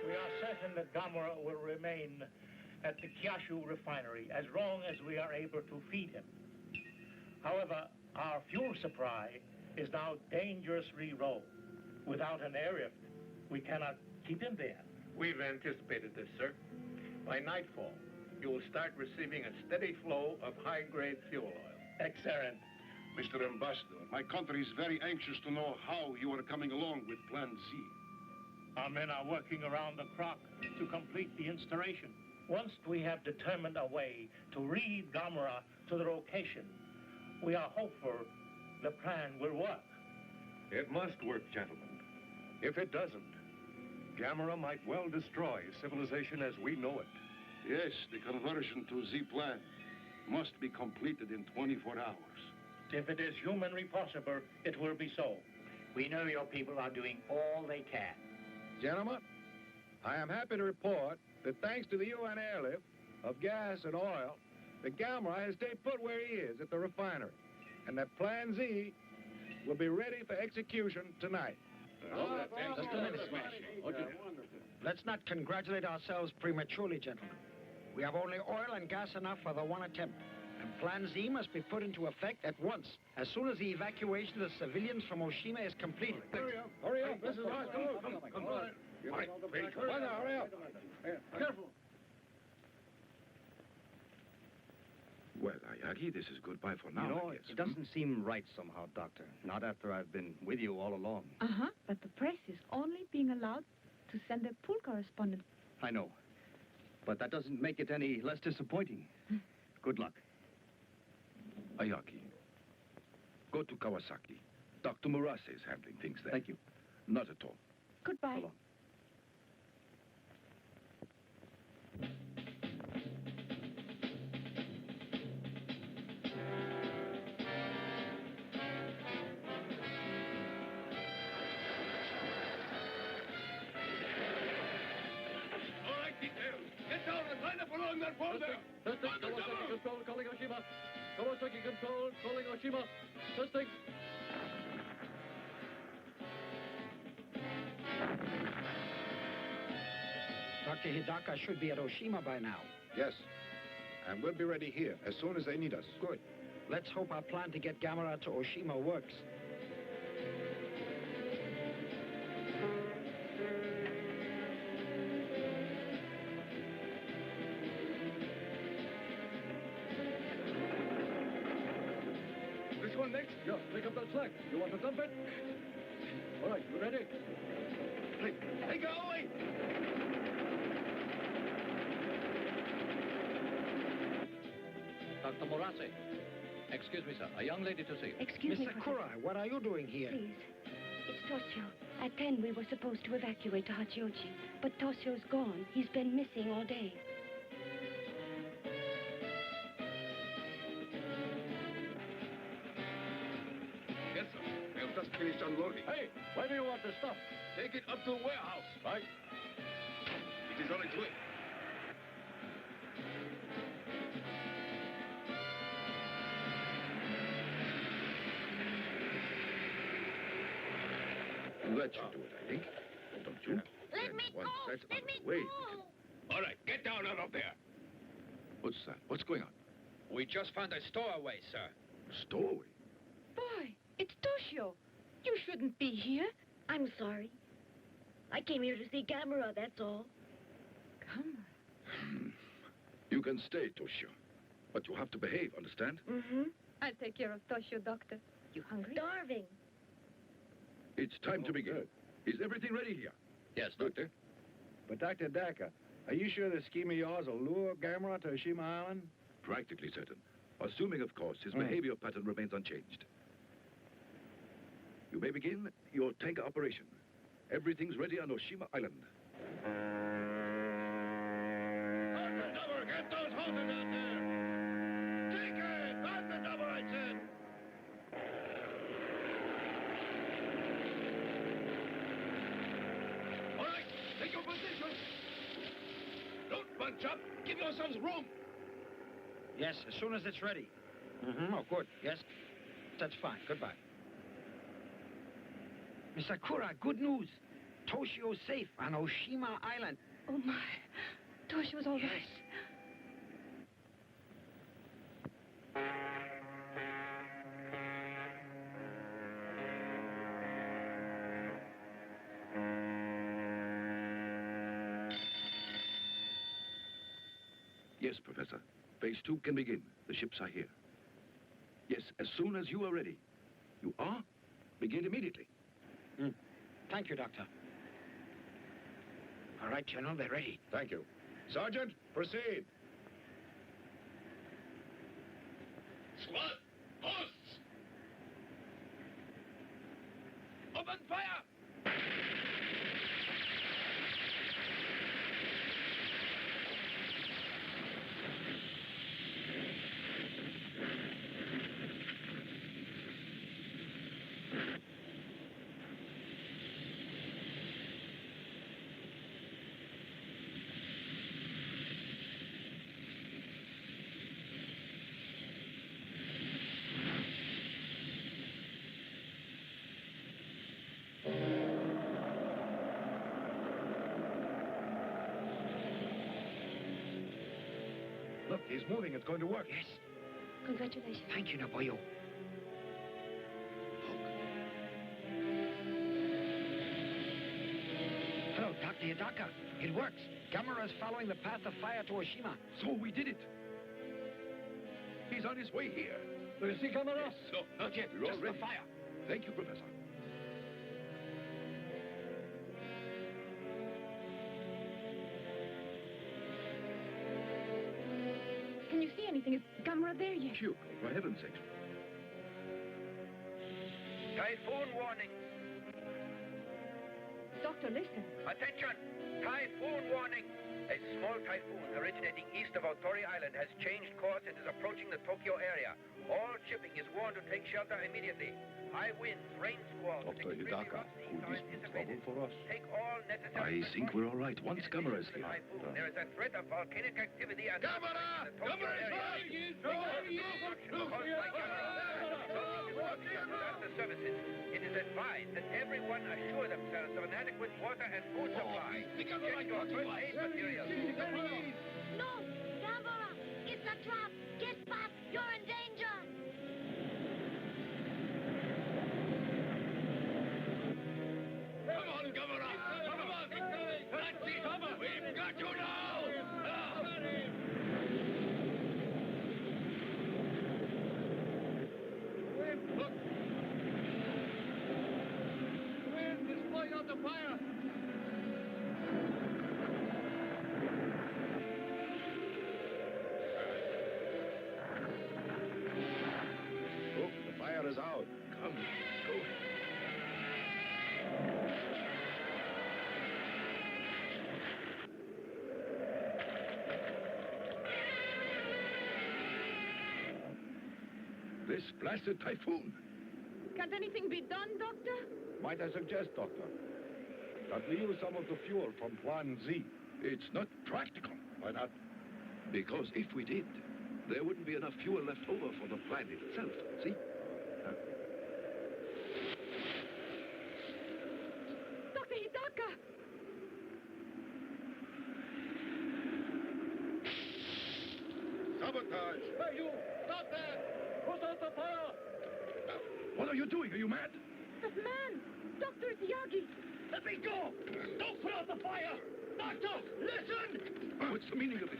Speaker 10: We are certain that Gammera will remain at the Kyushu refinery as long as we are able to feed him. However, our fuel supply is now dangerously low. Without an airlift, we cannot keep him there.
Speaker 21: We've anticipated this, sir. By nightfall, you will start receiving a steady flow of high-grade fuel oil.
Speaker 10: Excellent.
Speaker 14: Mr. Ambassador, my country is very anxious to know how you are coming along with Plan Z.
Speaker 10: Our men are working around the clock to complete the installation. Once we have determined a way to lead Gammera to the location, we are hopeful the plan will work.
Speaker 21: It must work, gentlemen. If it doesn't, Gammera might well destroy civilization as we know it.
Speaker 14: Yes, the conversion to Z plan must be completed in 24 hours.
Speaker 10: If it is humanly possible, it will be so.
Speaker 20: We know your people are doing all they can.
Speaker 21: Gentlemen, I am happy to report that thanks to the UN airlift of gas and oil, the Gammera has stayed put where he is at the refinery, and that Plan Z will be ready for execution tonight.
Speaker 20: Just a minute, Smash.
Speaker 2: Let's not congratulate ourselves prematurely, gentlemen. We have only oil and gas enough for the one attempt. And Plan Z must be put into effect at once, as soon as the evacuation of the civilians from Oshima is completed.
Speaker 21: Hurry up. This is hard. Come on. All right, please. Hurry up. Careful.
Speaker 14: Well, Ayagi, this is goodbye for now,
Speaker 2: You know,
Speaker 14: I guess.
Speaker 2: it doesn't seem right somehow, Doctor. Not after I've been with you all along.
Speaker 9: Uh-huh, but the press is only being allowed to send their pool correspondent.
Speaker 2: I know. But that doesn't make it any less disappointing. Good luck.
Speaker 14: Ayagi, go to Kawasaki. Dr. Murase is handling things there.
Speaker 2: Thank you.
Speaker 14: Not at all.
Speaker 9: Goodbye.
Speaker 2: So long.
Speaker 14: All right, detail. Get down and line up along that wall there.
Speaker 21: Kawasaki Control calling Oshima. Kawasaki Control calling Oshima. Testing.
Speaker 2: Dr. Hidaka should be at Oshima by now.
Speaker 21: Yes. And we'll be ready here as soon as they need us.
Speaker 2: Good. Let's hope our plan to get Gammera to Oshima works.
Speaker 21: This one next? Yeah, pick up that slack. You want to dump it? All right, you ready?
Speaker 14: Hey, go away!
Speaker 7: Dr. Murase. Excuse me, sir. A young lady to see you.
Speaker 16: Excuse me,
Speaker 2: Miss Sakura, what are you doing here?
Speaker 16: Please. It's Toshio. At 10, we were supposed to evacuate to Hachioji. But Toshio's gone. He's been missing all day.
Speaker 14: finished unloading.
Speaker 10: Hey, where do you want the stuff?
Speaker 14: Take it up to the warehouse.
Speaker 10: Right.
Speaker 14: It is on its way. That should do it, I think. Don't you?
Speaker 16: Let me
Speaker 14: Once
Speaker 16: go!
Speaker 14: that's
Speaker 16: Let
Speaker 14: out
Speaker 16: me
Speaker 14: of the way.
Speaker 16: go!
Speaker 14: All right, get down out of there. What's that? What's going on?
Speaker 10: We just found a stowaway, sir.
Speaker 14: Stowaway?
Speaker 9: Boy, it's Toshio. You shouldn't be here.
Speaker 16: I'm sorry. I came here to see Gammera, that's all.
Speaker 14: You can stay, Toshio. But you have to behave, understand?
Speaker 9: Mm-hmm. I'll take care of Toshio, Doctor. You hungry?
Speaker 16: Starving.
Speaker 14: It's time to begin. Is everything ready here?
Speaker 10: Yes,
Speaker 14: Doctor?
Speaker 10: But Dr. Daka, are you sure this scheme of yours will lure Gammera to Oshima Island?
Speaker 14: Practically certain. Assuming, of course, his behavior pattern remains unchanged. You may begin your tanker operation. Everything's ready on Oshima Island.
Speaker 10: Undercover, get those hoses out there! Take it! Undercover, I said!
Speaker 14: All right, take your position. Don't bunch up. Give yourselves room.
Speaker 2: Yes, as soon as it's ready. Mm-hmm, oh, good. Yes, that's fine. Goodbye. Miss Sakura, good news. Toshio's safe on Oshima Island.
Speaker 9: Oh, my. Toshio's all right.
Speaker 14: Yes, Professor. Phase 2 can begin. The ships are here. Yes, as soon as you are ready. You are? Begin immediately.
Speaker 2: Thank you, Doctor. All right, General, they're ready.
Speaker 14: Thank you. Sergeant, proceed.
Speaker 10: SWAT! Posts! Open fire!
Speaker 14: Look, he's moving. It's going to work.
Speaker 2: Yes.
Speaker 9: Congratulations.
Speaker 2: Thank you, Naboyo. Hello, Dr. Hidaka. It works. Gammera's following the path of fire to Oshima.
Speaker 14: So we did it. He's on his way here.
Speaker 10: Is he coming up?
Speaker 14: No, not yet.
Speaker 2: We're
Speaker 14: Just
Speaker 2: all ready.
Speaker 14: the fire. Thank you, Professor.
Speaker 9: Can you see anything? Is Gammera there yet?
Speaker 14: Phew, for heaven's sake.
Speaker 10: Typhoon warning.
Speaker 9: Doctor, listen.
Speaker 10: Attention! Typhoon warning! A small typhoon originating east of Otori Island has changed course and is approaching the Tokyo area. All shipping is warned to take shelter immediately. High winds, rain squalls, and
Speaker 14: Dr.
Speaker 10: extremely
Speaker 14: Hidaka,
Speaker 10: rough seas
Speaker 14: could
Speaker 10: are
Speaker 14: this be
Speaker 10: anticipated.
Speaker 14: trouble for us?
Speaker 10: Take all necessary
Speaker 14: I think we're all right. Once Gammera is here.
Speaker 10: There is a threat of volcanic activity and
Speaker 14: Gammera!
Speaker 10: the Tokyo area. Caused by Gammera. Services. It is advised that everyone assure themselves of an adequate water and food supply. Get your first aid materials.
Speaker 16: No! Gammera! It's a trap! Get back! You're in danger!
Speaker 10: Come on, Gammera! Come on! That's it! We've got you now! Look! The wind is blowing out the fire!
Speaker 14: Oh, the fire is out. Come, go. This blasted typhoon.
Speaker 9: Can't anything be done, Doctor?
Speaker 14: Might I suggest, Doctor, that we use some of the fuel from Plan Z? It's not practical. Why not? Because if we did, there wouldn't be enough fuel left over for the planet itself, see?
Speaker 9: Dr. Hidaka!
Speaker 14: Sabotage!
Speaker 10: Hey, you! Stop there! Put out the fire!
Speaker 14: What are you doing? Are you mad?
Speaker 9: That man! Dr. Yagi!
Speaker 10: Let me go! Don't put out the fire! Doctor, listen!
Speaker 14: What's the meaning of this?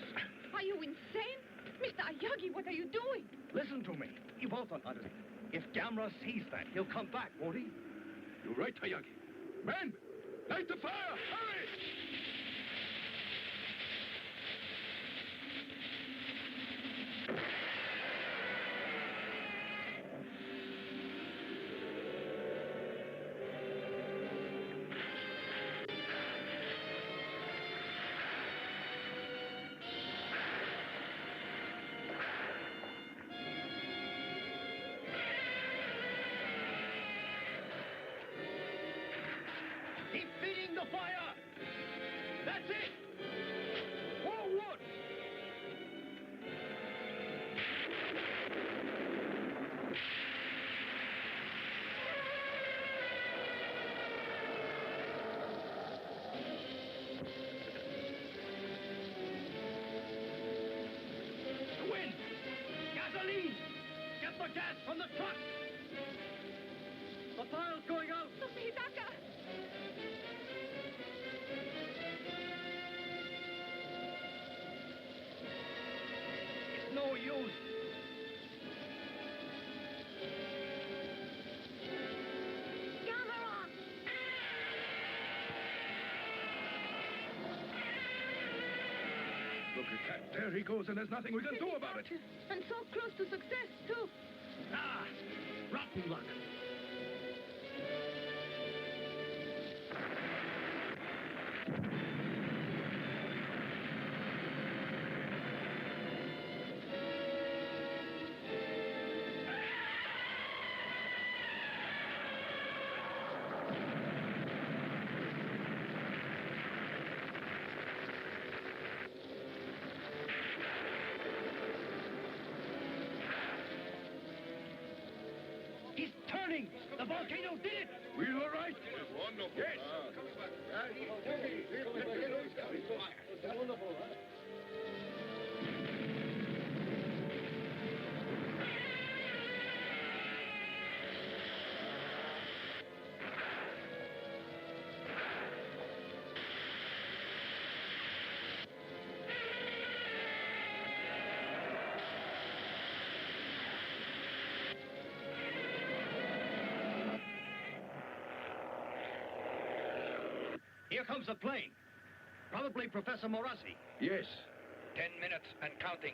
Speaker 9: Are you insane? Mr. Ayagi, what are you doing?
Speaker 10: Listen to me. You both don't understand. If Gammera sees that, he'll come back, won't he?
Speaker 14: You're right, Hayagi. Men! Light the fire! Hurry!
Speaker 10: Keep feeding the fire! That's it! Forward! The wind! Gasoline! Get the gas from the truck! The fire's going out!
Speaker 9: Dr. Hidaka!
Speaker 10: It's no use.
Speaker 9: Gammera!
Speaker 14: Look at that. There he goes, and there's nothing we can do about it.
Speaker 9: And so close to success, too.
Speaker 10: Ah! Rotten luck. He's turning! The volcano did it!
Speaker 14: We all right?
Speaker 10: Wonderful.
Speaker 14: Yes.
Speaker 10: Here comes the plane. Probably Professor Morassi.
Speaker 14: Yes.
Speaker 10: 10 minutes and counting.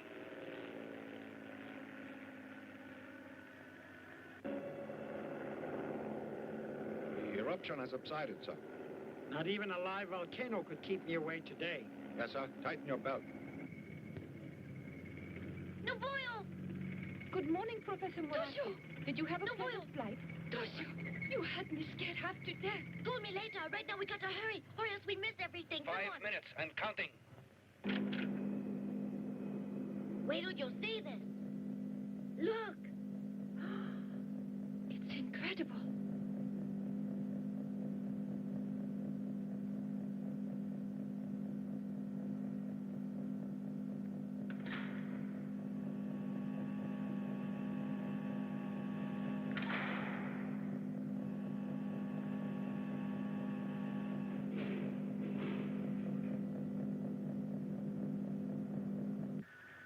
Speaker 14: The eruption has subsided, sir.
Speaker 2: Not even a live volcano could keep me away today.
Speaker 14: Yes, sir. Tighten your belt.
Speaker 16: Novoyo!
Speaker 9: Good morning, Professor Morassi. Did you have a pleasant flight?
Speaker 16: Toshio!
Speaker 9: You had me scared half to death.
Speaker 16: Call me later. Right now we gotta hurry, or else we miss everything. Come
Speaker 10: 5
Speaker 16: on.
Speaker 10: minutes and counting.
Speaker 16: Wait till you see this. Look.
Speaker 9: It's incredible.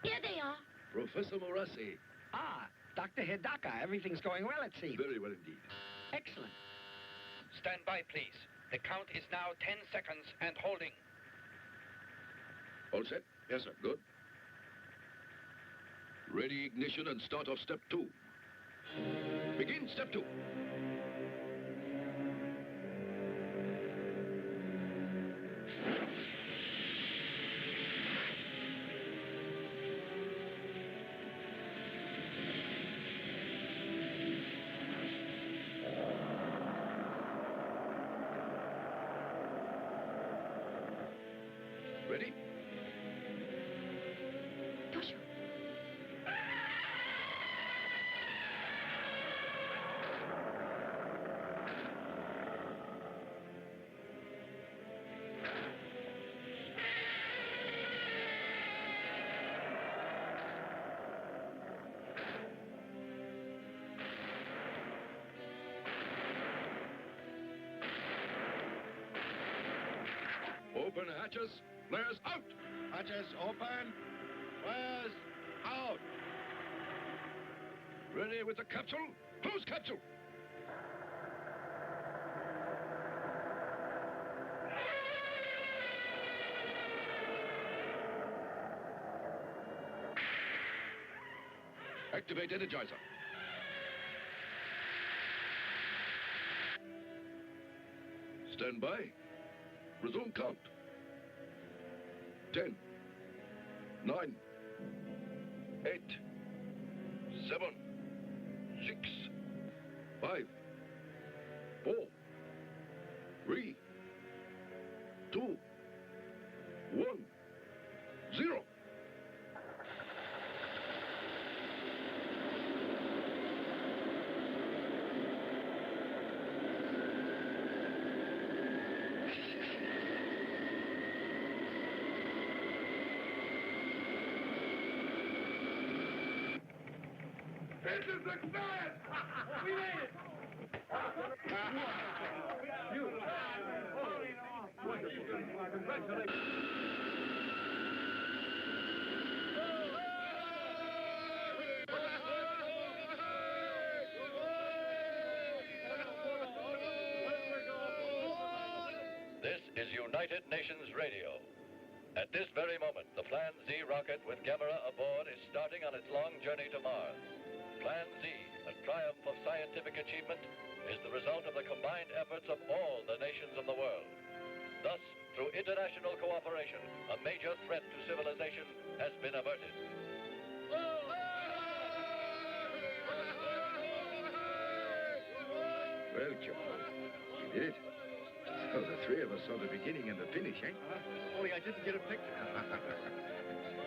Speaker 16: Here they are.
Speaker 14: Professor Morassi.
Speaker 2: Ah, Dr. Hidaka, everything's going well, it seems.
Speaker 14: Very well indeed.
Speaker 2: Excellent.
Speaker 10: Stand by, please. The count is now 10 seconds and holding.
Speaker 14: All set? Yes, sir. Good. Ready ignition and start off step 2. Begin step 2. Hatches, flares out.
Speaker 2: Hatches open. Flares out.
Speaker 14: Ready with the capsule? Close capsule. Activate Energizer. Stand by. Resume count. 10, 9, 8, 7, 6, 5, 4, 3, 2, 1, 0.
Speaker 10: It's a success! We made it! Congratulations.
Speaker 7: This is United Nations Radio. At this very moment, the Plan Z rocket with Gammera aboard is starting on its long journey to Mars. Plan Z, a triumph of scientific achievement, is the result of the combined efforts of all the nations of the world. Thus, through international cooperation, a major threat to civilization has been averted.
Speaker 14: Well, John, you did it. So the three of us saw the beginning and the finish, eh?
Speaker 10: Only I didn't get a picture.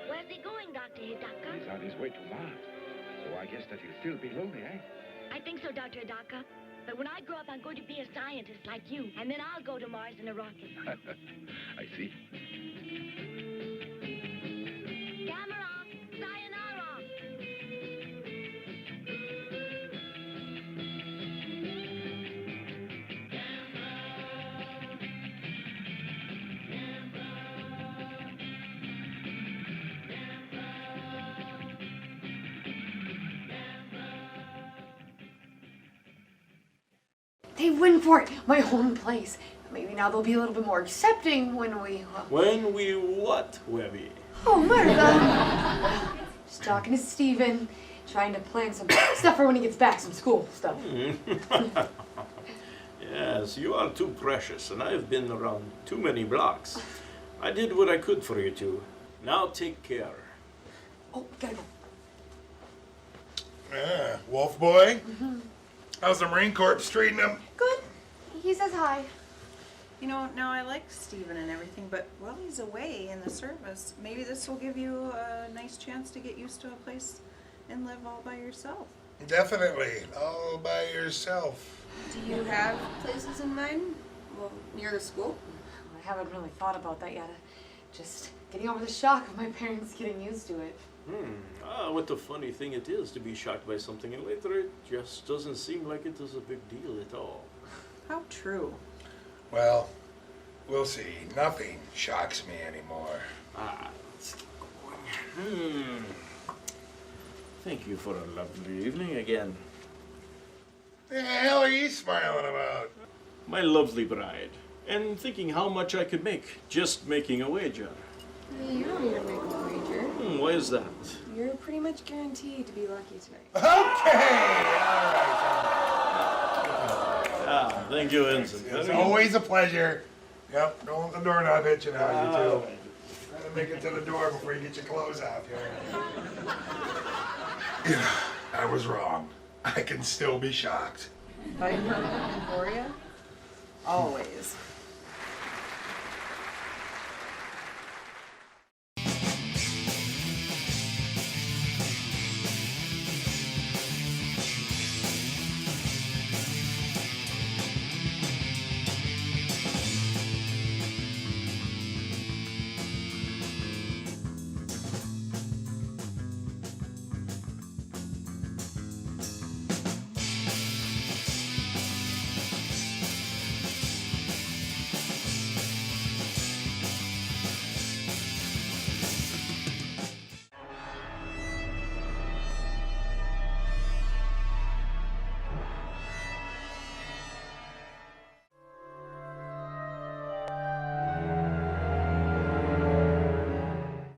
Speaker 16: Where's he going, Dr. Hidaka?
Speaker 14: He's on his way to Mars. So I guess that he'll still be lonely, eh?
Speaker 16: I think so, Dr. Hidaka. But when I grow up, I'm going to be a scientist like you. And then I'll go to Mars in a rocket.
Speaker 14: I see.
Speaker 16: Gammera! Sayonara!
Speaker 4: They went for it, my home place. Maybe now they'll be a little bit more accepting when we...
Speaker 6: When we what, Webby?
Speaker 4: Oh, Merv. Just talking to Steven, trying to plan some stuff for when he gets back, some school stuff.
Speaker 6: Yes, you are too precious, and I've been around too many blocks. I did what I could for you two. Now take care.
Speaker 4: Oh, gotta go.
Speaker 5: Wolf boy? How's the Marine Corps treating him?
Speaker 4: Good. He says hi.
Speaker 8: You know, now I like Steven and everything, but while he's away in the service, maybe this will give you a nice chance to get used to a place and live all by yourself.
Speaker 5: Definitely. All by yourself.
Speaker 1: Do you have places in mind? Well, near the school?
Speaker 4: I haven't really thought about that yet. Just getting over the shock of my parents getting used to it.
Speaker 6: What a funny thing it is to be shocked by something, and later it just doesn't seem like it is a big deal at all.
Speaker 8: How true.
Speaker 5: Well, we'll see. Nothing shocks me anymore.
Speaker 6: Let's keep going. Thank you for a lovely evening again.
Speaker 5: The hell are you smiling about?
Speaker 6: My lovely bride. And thinking how much I could make just making a wager.
Speaker 1: You don't need to make a wager.
Speaker 6: Why is that?
Speaker 1: You're pretty much guaranteed to be lucky tonight.
Speaker 5: Okay!
Speaker 6: Thank you, Vincent.
Speaker 5: It's always a pleasure. Yep, don't let the doorknob hit you now, you two. Try to make it to the door before you get your clothes off here. I was wrong. I can still be shocked.
Speaker 8: By Merv and Victoria? Always.